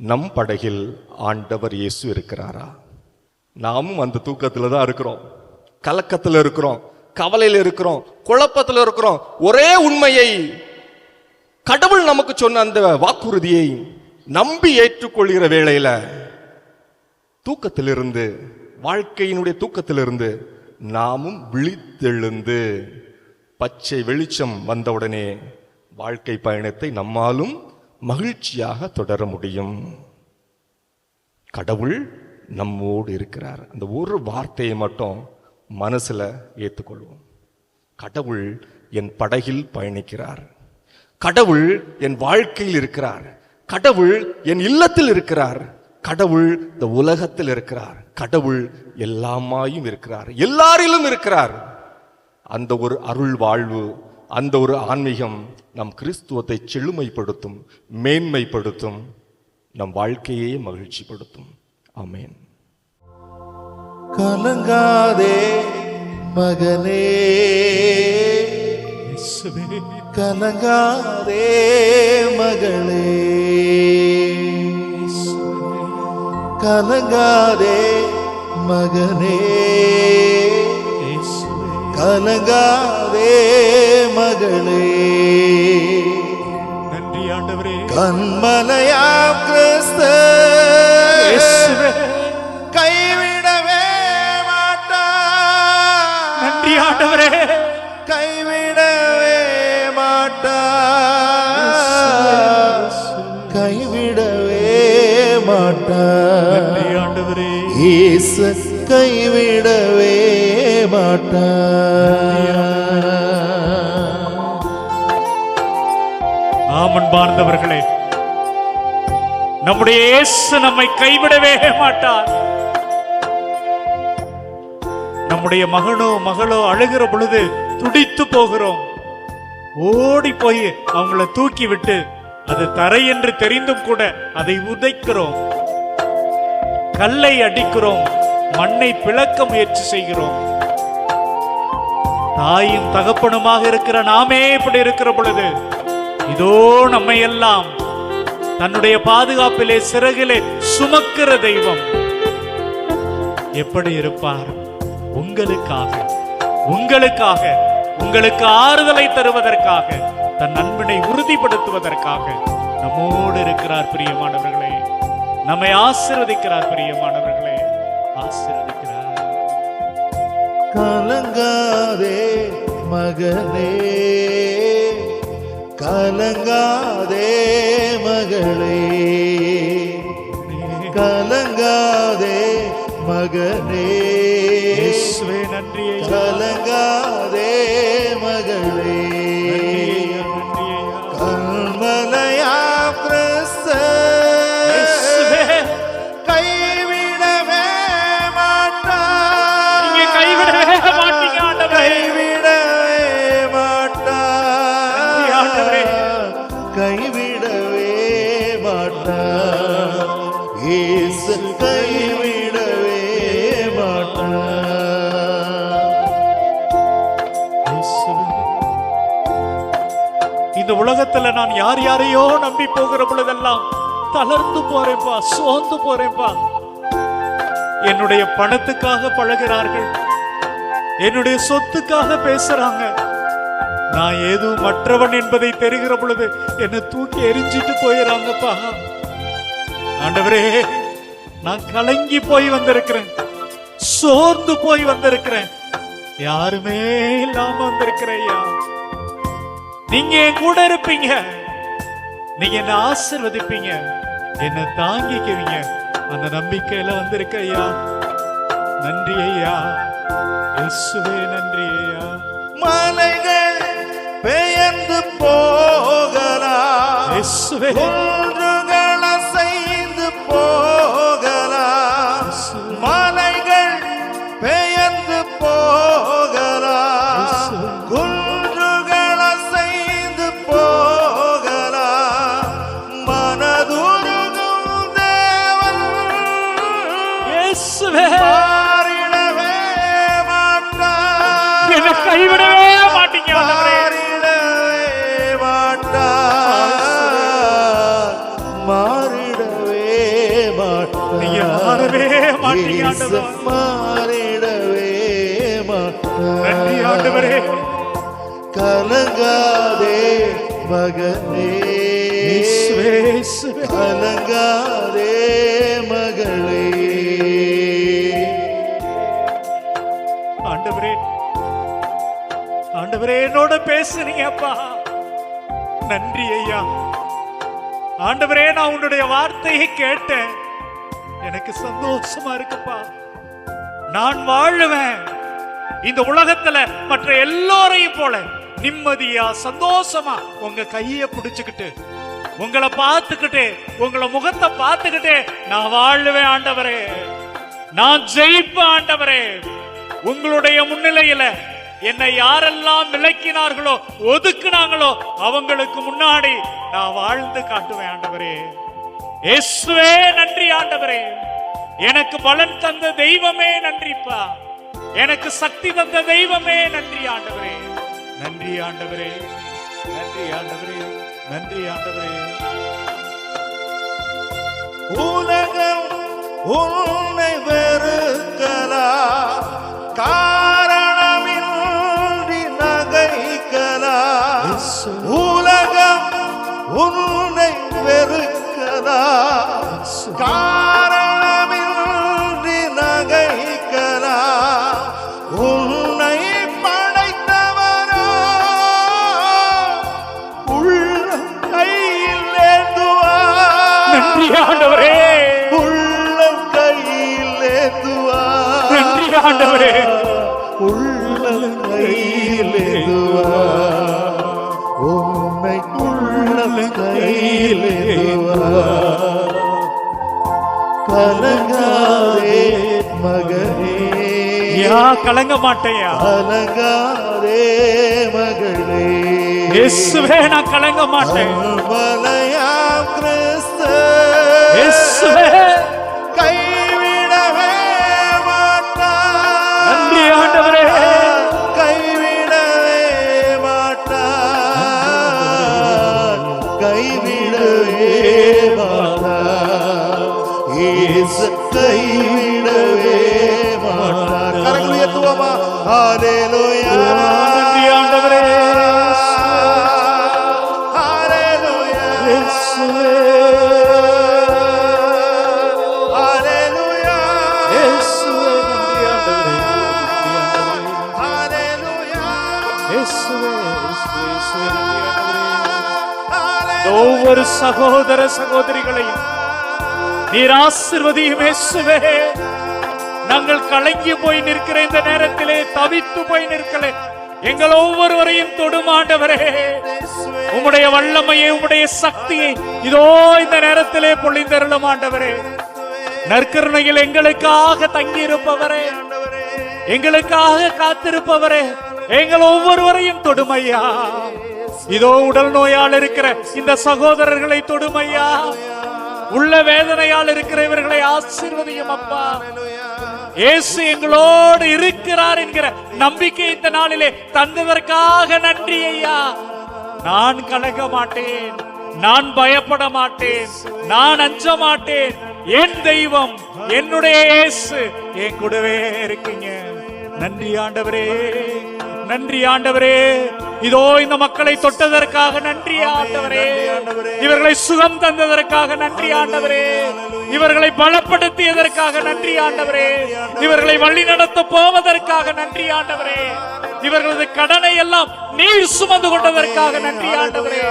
நம் படகில் ஆண்டவர் இயேசு இருக்கிறாரா? நாமும் அந்த தூக்கத்தில் தான் இருக்கிறோம், கலக்கத்தில் இருக்கிறோம், கவலையில் இருக்கிறோம், குழப்பத்தில் இருக்கிறோம். ஒரே உண்மையை, கடவுள் நமக்கு சொன்ன அந்த வாக்குறுதியை நம்பி ஏற்றுக்கொள்கிற வேளையில தூக்கத்திலிருந்து, வாழ்க்கையினுடைய தூக்கத்திலிருந்து நாமும் விழித்தெழுந்து பச்சை வெளிச்சம் வந்தவுடனே வாழ்க்கை பயணத்தை நம்மாலும் மகிழ்ச்சியாக தொடர முடியும். கடவுள் நம்மோடு இருக்கிறார். அந்த ஒரு வார்த்தையை மட்டும் மனசுல ஏற்றுக்கொள்வோம். கடவுள் என் படகில் பயணிக்கிறார், கடவுள் என் வாழ்க்கையில் இருக்கிறார், கடவுள் என் இல்லத்தில் இருக்கிறார், கடவுள் இந்த உலகத்தில் இருக்கிறார், கடவுள் எல்லாமாயும் இருக்கிறார், எல்லாரிலும் இருக்கிறார். அந்த ஒரு அருள் வாழ்வு, அந்த ஒரு ஆன்மீகம் நம் கிறிஸ்துவத்தை செழுமைப்படுத்தும், மேன்மைப்படுத்தும், நம் வாழ்க்கையே மகிழ்ச்சிப்படுத்தும். ஆமென். கலங்காதே மகனே, கலங்காதே மகளே, கலங்காதே மகனே, கலங்காதே மகளே. நன்றி ஆண்டவரே. கண்மலையாம் கிறிஸ்து கைவிடவே மாட்டார். நன்றி ஆண்டவரே. கைவிடவே மாட்டார், கைவிடவே மாட்டார். நன்றி ஆண்டவரே. இயேசு கைவிடவே மாட்டார். ஆமன் பார்ந்தவர்களே, நம்முடைய இயேசு நம்மை கைவிடவே மாட்டார். நம்முடைய மகனோ மகளோ அழுகிற பொழுது துடித்து போகிறோம், ஓடி போய் அவங்கள தூக்கி விட்டு அது தரை என்று தெரிந்தும் கூட அதை உதைக்கிறோம், கல்லை அடிக்கிறோம், மண்ணை பிளக்க முயற்சி செய்கிறோம். தாயும் தகப்பனுமாக இருக்கிற நாமே இப்படி இருக்கிற பொழுது இதோ நம்மை எல்லாம் தன்னுடைய பாதுகாப்பிலே சிறகிலே சுமக்கிற தெய்வம் எப்படி இருப்பார்? உங்களுக்காக, உங்களுக்காக, உங்களுக்கு ஆறுதலை தருவதற்காக, தன் அன்பினை உறுதிப்படுத்துவதற்காக நம்மோடு இருக்கிறார் பிரியமானவர்களே. நம்மை ஆசீர்வதிக்கிறார் பிரியமானவர்களே. ஆசீர்வதிக்கிறார். கலங்காதே மகனே, கலங்காதே மகளே, கலங்காதே மகனே, இயேசுவே நன்றி ஐயா. கலங்காதே மகளே, கல்மலையா கிறிஸ்து கைவிடவே மாட்டார், நீங்க கைவிடவே மாட்டீங்க ஆண்டவரே. கைவிடவே மாட்டார், ஆண்டவரே. கைவிடவே மாட்டார், இயேசு கைவிடவே மாட்டார். இந்த உலகத்துல நான் யார் யாரையோ நம்பி போகிற பொழுதெல்லாம் தளர்ந்து போறேன்பா, சோர்ந்து போறேன்பா. என்னுடைய பணத்துக்காக பழகிறார்கள், என்னுடைய சொத்துக்காக பேசுறாங்க. நான் ஏதோ மற்றவன் என்பதை தெரிகிற பொழுது என்னை தூக்கி எரிஞ்சிட்டு போயிடறாங்கப்பா. ஆண்டவரே, நான் கலங்கி போய் வந்திருக்கிறேன், சோர்ந்து போய் வந்திருக்கிறேன், யாருமே இல்லாம வந்திருக்கிறேன் ஐயா. நீங்க என் கூட இருப்பீங்க, நீங்க என்ன ஆசீர்வதிப்பீங்க, என்ன தாங்கிக்குவீங்க, அந்த நம்பிக்கையில வந்திருக்க ஐயா. நன்றி ஐயா, இயேசுவே நன்றி ஐயா. மலைகள் பெயர்ந்து போகலாம், இயேசுவே குன்றுகள் அசைந்து போகலாம், மலைகள் பெயர்ந்து போகலாம், குன்றுகள் அசைந்து போகலாம், மனதுருகும் தேவன் இயேசுவே மாறிடவே மாட்டார், என்னை கைவிடவே மாட்டீங்க ஆண்டவரே. மாறிடவே மாட்டார், நீங்க மாறவே மாட்டீங்க ஆண்டவரே. மாறிடவே மாட்டார். நன்றி ஆண்டவரே. கலங்காதே மகனே, இயேசுவே, இயேசுவே. கலங்காதே மகளே. ஆண்டவரே, ஆண்டவரே என்னோட பேசுறீங்க அப்பா. நன்றி ஐயா. ஆண்டவரே, நான் உன்னுடைய வார்த்தையை கேட்டேன், எனக்கு சந்தோஷமா இருக்குப்பா. நான் வாழுவேன் இந்த உலகத்துல மற்ற எல்லோரையும் போல நிம்மதியா சந்தோஷமா உங்க கைய பிடிச்சுக்கிட்டு, உங்களை பார்த்துக்கிட்டு, உங்களை முகத்தை பார்த்துக்கிட்டு நான் வாழுவேன் ஆண்டவரே. நான் ஜெயிப்பேன் ஆண்டவரே. உங்களுடைய முன்னிலையில என்னை யாரெல்லாம் விலக்கினார்களோ, ஒதுக்குனாங்களோ, அவங்களுக்கு முன்னாடி நான் வாழ்ந்து காட்டுவேன் ஆண்டவரே. இயேசுவே நன்றி ஆண்டவரே. எனக்கு பலன் தந்த தெய்வமே நன்றிப்பா. எனக்கு சக்தி தந்த தெய்வமே நன்றி ஆண்டவரே. நன்றி ஆண்டவரே, நன்றி ஆண்டவரே, நன்றி ஆண்டவரே. உலகம் உன்னை வெறுக்கலாம், காரணமின்றி நகைக்கலாம், உலகம் உன்னை வெறுக்கலாம், காரணமின்றி நகைக்கலாம், உன்னை படைத்தவரோ உள்ளம் கையில் ஏந்துவார். நன்றி ஆண்டவரே, உள்ளம் கையில் ஏந்துவார். நன்றி ஆண்டவரே. உள்ளம் கையில் ஏந்துவார். உன்னை உள்ளம் கையில் ஏந்துவார். கலங்காதே மகனே, யா கலங்க மாட்டேயா. கலங்காதே மகளே, இயேசுவே நான் கலங்க மாட்டேன். கல்மலையா கிறிஸ்து இயேசுவே கைவிடவே மாட்டார். நன்றி ஆண்டவரே. கைவிடவே மாட்டார், கைவிடவே மாட்டார், இயேசு கைவிடவே மாட்டார். கரங்களை உயர்த்துவோமா? ஹல்லேலூயா. நன்றி ஆண்டவரே. ஹல்லேலூயா. இயேசுவே, ஹல்லேலூயா. இயேசுவே. ஒவ்வொரு சகோதர சகோதரிகளையும் நீர் ஆசீர்வதியும் இயேசுவே. நாங்கள் கலங்கி போய் நிற்கிற இந்த நேரத்திலே, தவித்து போய் நிற்கல, எங்கள் ஒவ்வொருவரையும் தொடும் ஆண்டவரே. உம்முடைய வல்லமையை, உம்முடைய சக்தியை இதோ இந்த நேரத்திலே பொழிந்தருளும் ஆண்டவரே. நற்கருணையில் எங்களுக்காக தங்கி இருப்பவரே, எங்களுக்காக காத்திருப்பவரே, எங்கள் ஒவ்வொருவரையும் தொடுமையா. இதோ உடல் நோயால் இருக்கிற இந்த சகோதரர்களை தொடுமையா. உள்ள வேதனையால் இருக்கிற இவர்களை ஆசீர்வதியும் அப்பா. இயேசு எங்களோடு இருக்கிறார் என்கிற நம்பிக்கை இந்த நாளிலே தந்ததற்காக நன்றி ஐயா. நான் கலங்க மாட்டேன், நான் பயப்பட மாட்டேன், நான் அஞ்ச மாட்டேன். என் தெய்வம், என்னுடைய இயேசு என் கூடவே இருக்கீங்க. நன்றி ஆண்டவரே, நன்றி ஆண்டவரே. இதோ இந்த மக்களை தொட்டதற்காக நன்றி ஆண்டவரே. இவர்களை சுகம் தந்ததற்காக நன்றி ஆண்டவரே. இவர்களை பலப்படுத்தியதற்காக நன்றி ஆண்டவரே. இவர்களை வழி நடத்த போவதற்காக நன்றி ஆண்டவரே. இவர்களது கடனை எல்லாம் நீர் சுமந்து கொண்டதற்காக நன்றி ஆண்டவரே.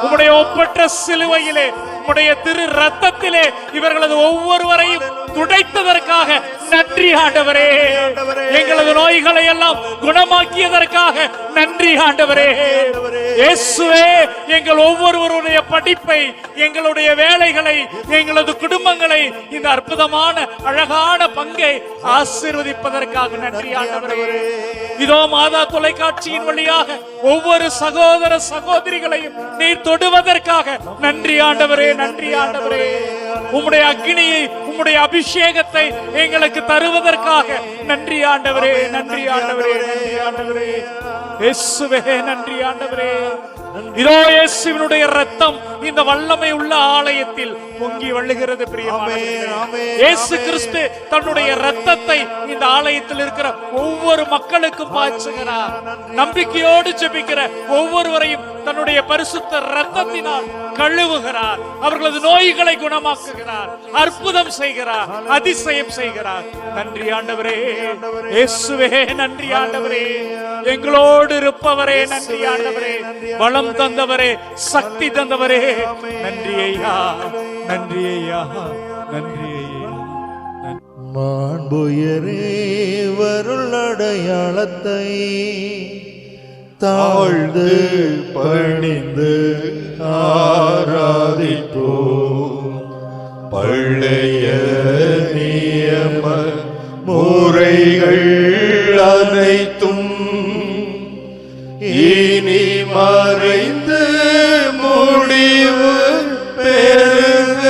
உம்முடைய ஒப்பற்ற சிலுவையிலே, உம்முடைய திரு ரத்தத்திலே இவர்களது ஒவ்வொருவரையும் துடைத்ததற்காக நன்றி ஆண்டவரே. எங்களது நோய்களை எல்லாம் குணமாக்கியதற்காக நன்றி ஆண்டவரே. இயேசுவே, எங்கள் ஒவ்வொருவருடைய படிப்பை, எங்களுடைய வேலைகளை, எங்களது குடும்பங்களை, இந்த அற்புதமான அழகான பங்கை ஆசீர்வதிப்பதற்காக நன்றி ஆண்டவரே. இதோ மாதா தொலைக்காட்சியின் வழியாக ஒவ்வொரு சகோதர சகோதரிகளையும் நீர் தொடுவதற்காக நன்றி ஆண்டவரே, நன்றி ஆண்டவரே. உம்முடைய அக்னியை, உம்முடைய அபிஷேகத்தை எங்களுக்கு தருவதற்காக நன்றி ஆண்டவரே, நன்றி ஆண்டவரே, நன்றி ஆண்டவரே. இயேசுவே, நன்றி ஆண்டவரே. இதோ இயேசுவினுடைய இரத்தம் இந்த வல்லமை உள்ள ஆலயத்தில் பொங்கி வள்ளுகிறது. பிரியமானவர்களே, இயேசு கிறிஸ்து தன்னுடைய இரத்தத்தை இந்த ஆலயத்தில் இருக்கிற ஒவ்வொரு மக்களுக்கும் பாய்ச்சுகிறார். நம்பிக்கையோடு ஜெபிக்கிற ஒவ்வொருவரையும் தன்னுடைய பரிசுத்த இரத்தத்தினால் கழுவுகிறார். அவர்களது நோய்களை குணமாக்குகிறார், அற்புதம் செய்கிறார், அதிசயம் செய்கிறார். நன்றி ஆண்டவரே, இயேசுவே, நன்றி ஆண்டவரே. எங்களோடு இருப்பவரே, நன்றி ஆண்டவரே. பலம் தந்தவரே, சக்தி தந்தவரே, நன்றி ஐயா, நன்றி ஐயா, நன்றி ஐயா. மாண்புயரே வருளடையாளத்தை தாழ்ந்து பணிந்து ஆராதிப்போம். பழைய நியம முறைகள் அனைத்தும் இனி மறைந்து முடிவு பெறுக.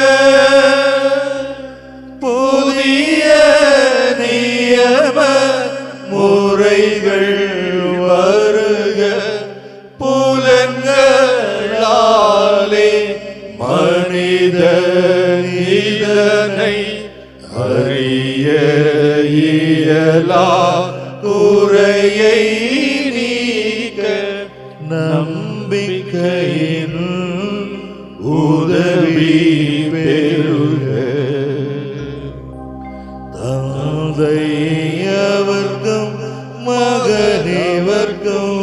புதிய நியம முறைகள் வருக. புலன்களாலே மனித இதனை அறிய இயலா குறையை நீக்க நம்பிக்கையின் உதவி பெறுக. தந்தையவர்க்கும் மகனேவர்க்கும்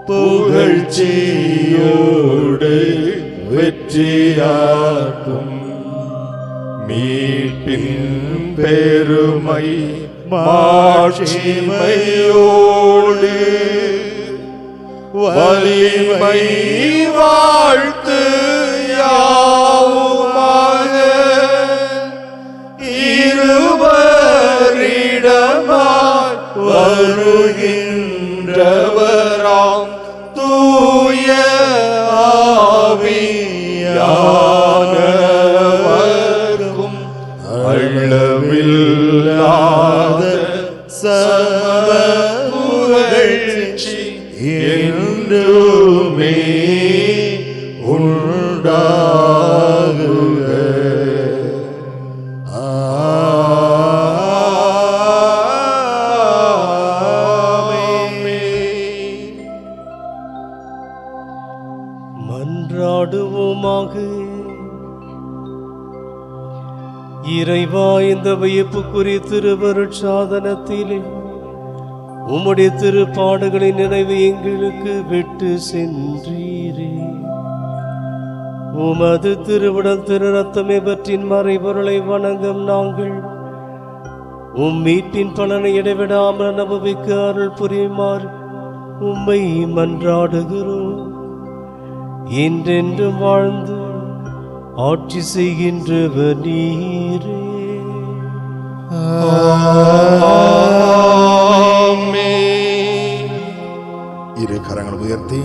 புகழ்ச்சியோடு வெற்றியாக்கும் மீட்பின் பெருமை மாட்சிமையோடு வலிமை வாழ்த்து யாவுமாக இருவரிடமாய் வருகின்றவராம் தூய ஆவியானவர்க்கும் அளவில்லாத சம புகழ்ச்சி என்றுமே உண்டாகுக. மன்றாடுவோமாக. இறைவா, இந்த வியப்புக்குரிய திருவருட்சாதனத்திலே உம்முடைய திருப்பாடுகளின் நினைவு எங்களுக்கு விட்டு சென்றீரே. உமது திருவுடல் திரு ரத்தமே பற்றின் மறைபொருளை வணங்கும் நாங்கள் உம் மீட்பின் பலனை இடைவிடாமல் அனுபவிக்க அருள் புரியுமாறு உம்மை மன்றாடுகிறோம். என்றென்றும் வாழ்ந்து ஆட்சி செய்கின்றவர் நீரே. இரு கரங்கள் உயர்த்தி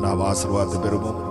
நாம் ஆசீர்வாதத்தை பெறுவோம்.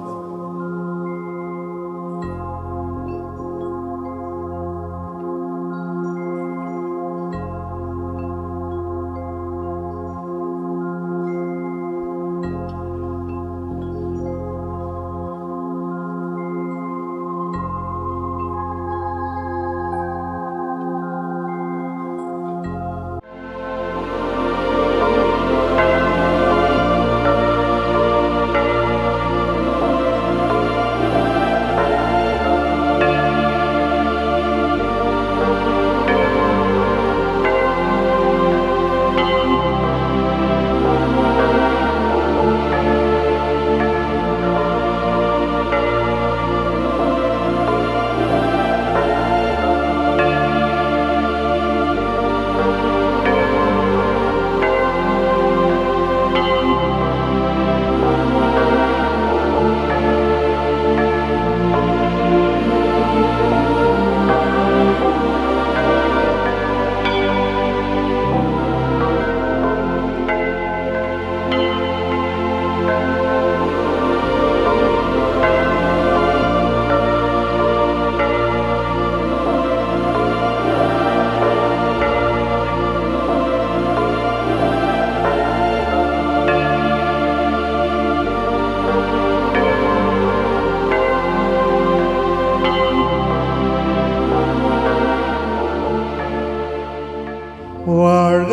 வாழ்க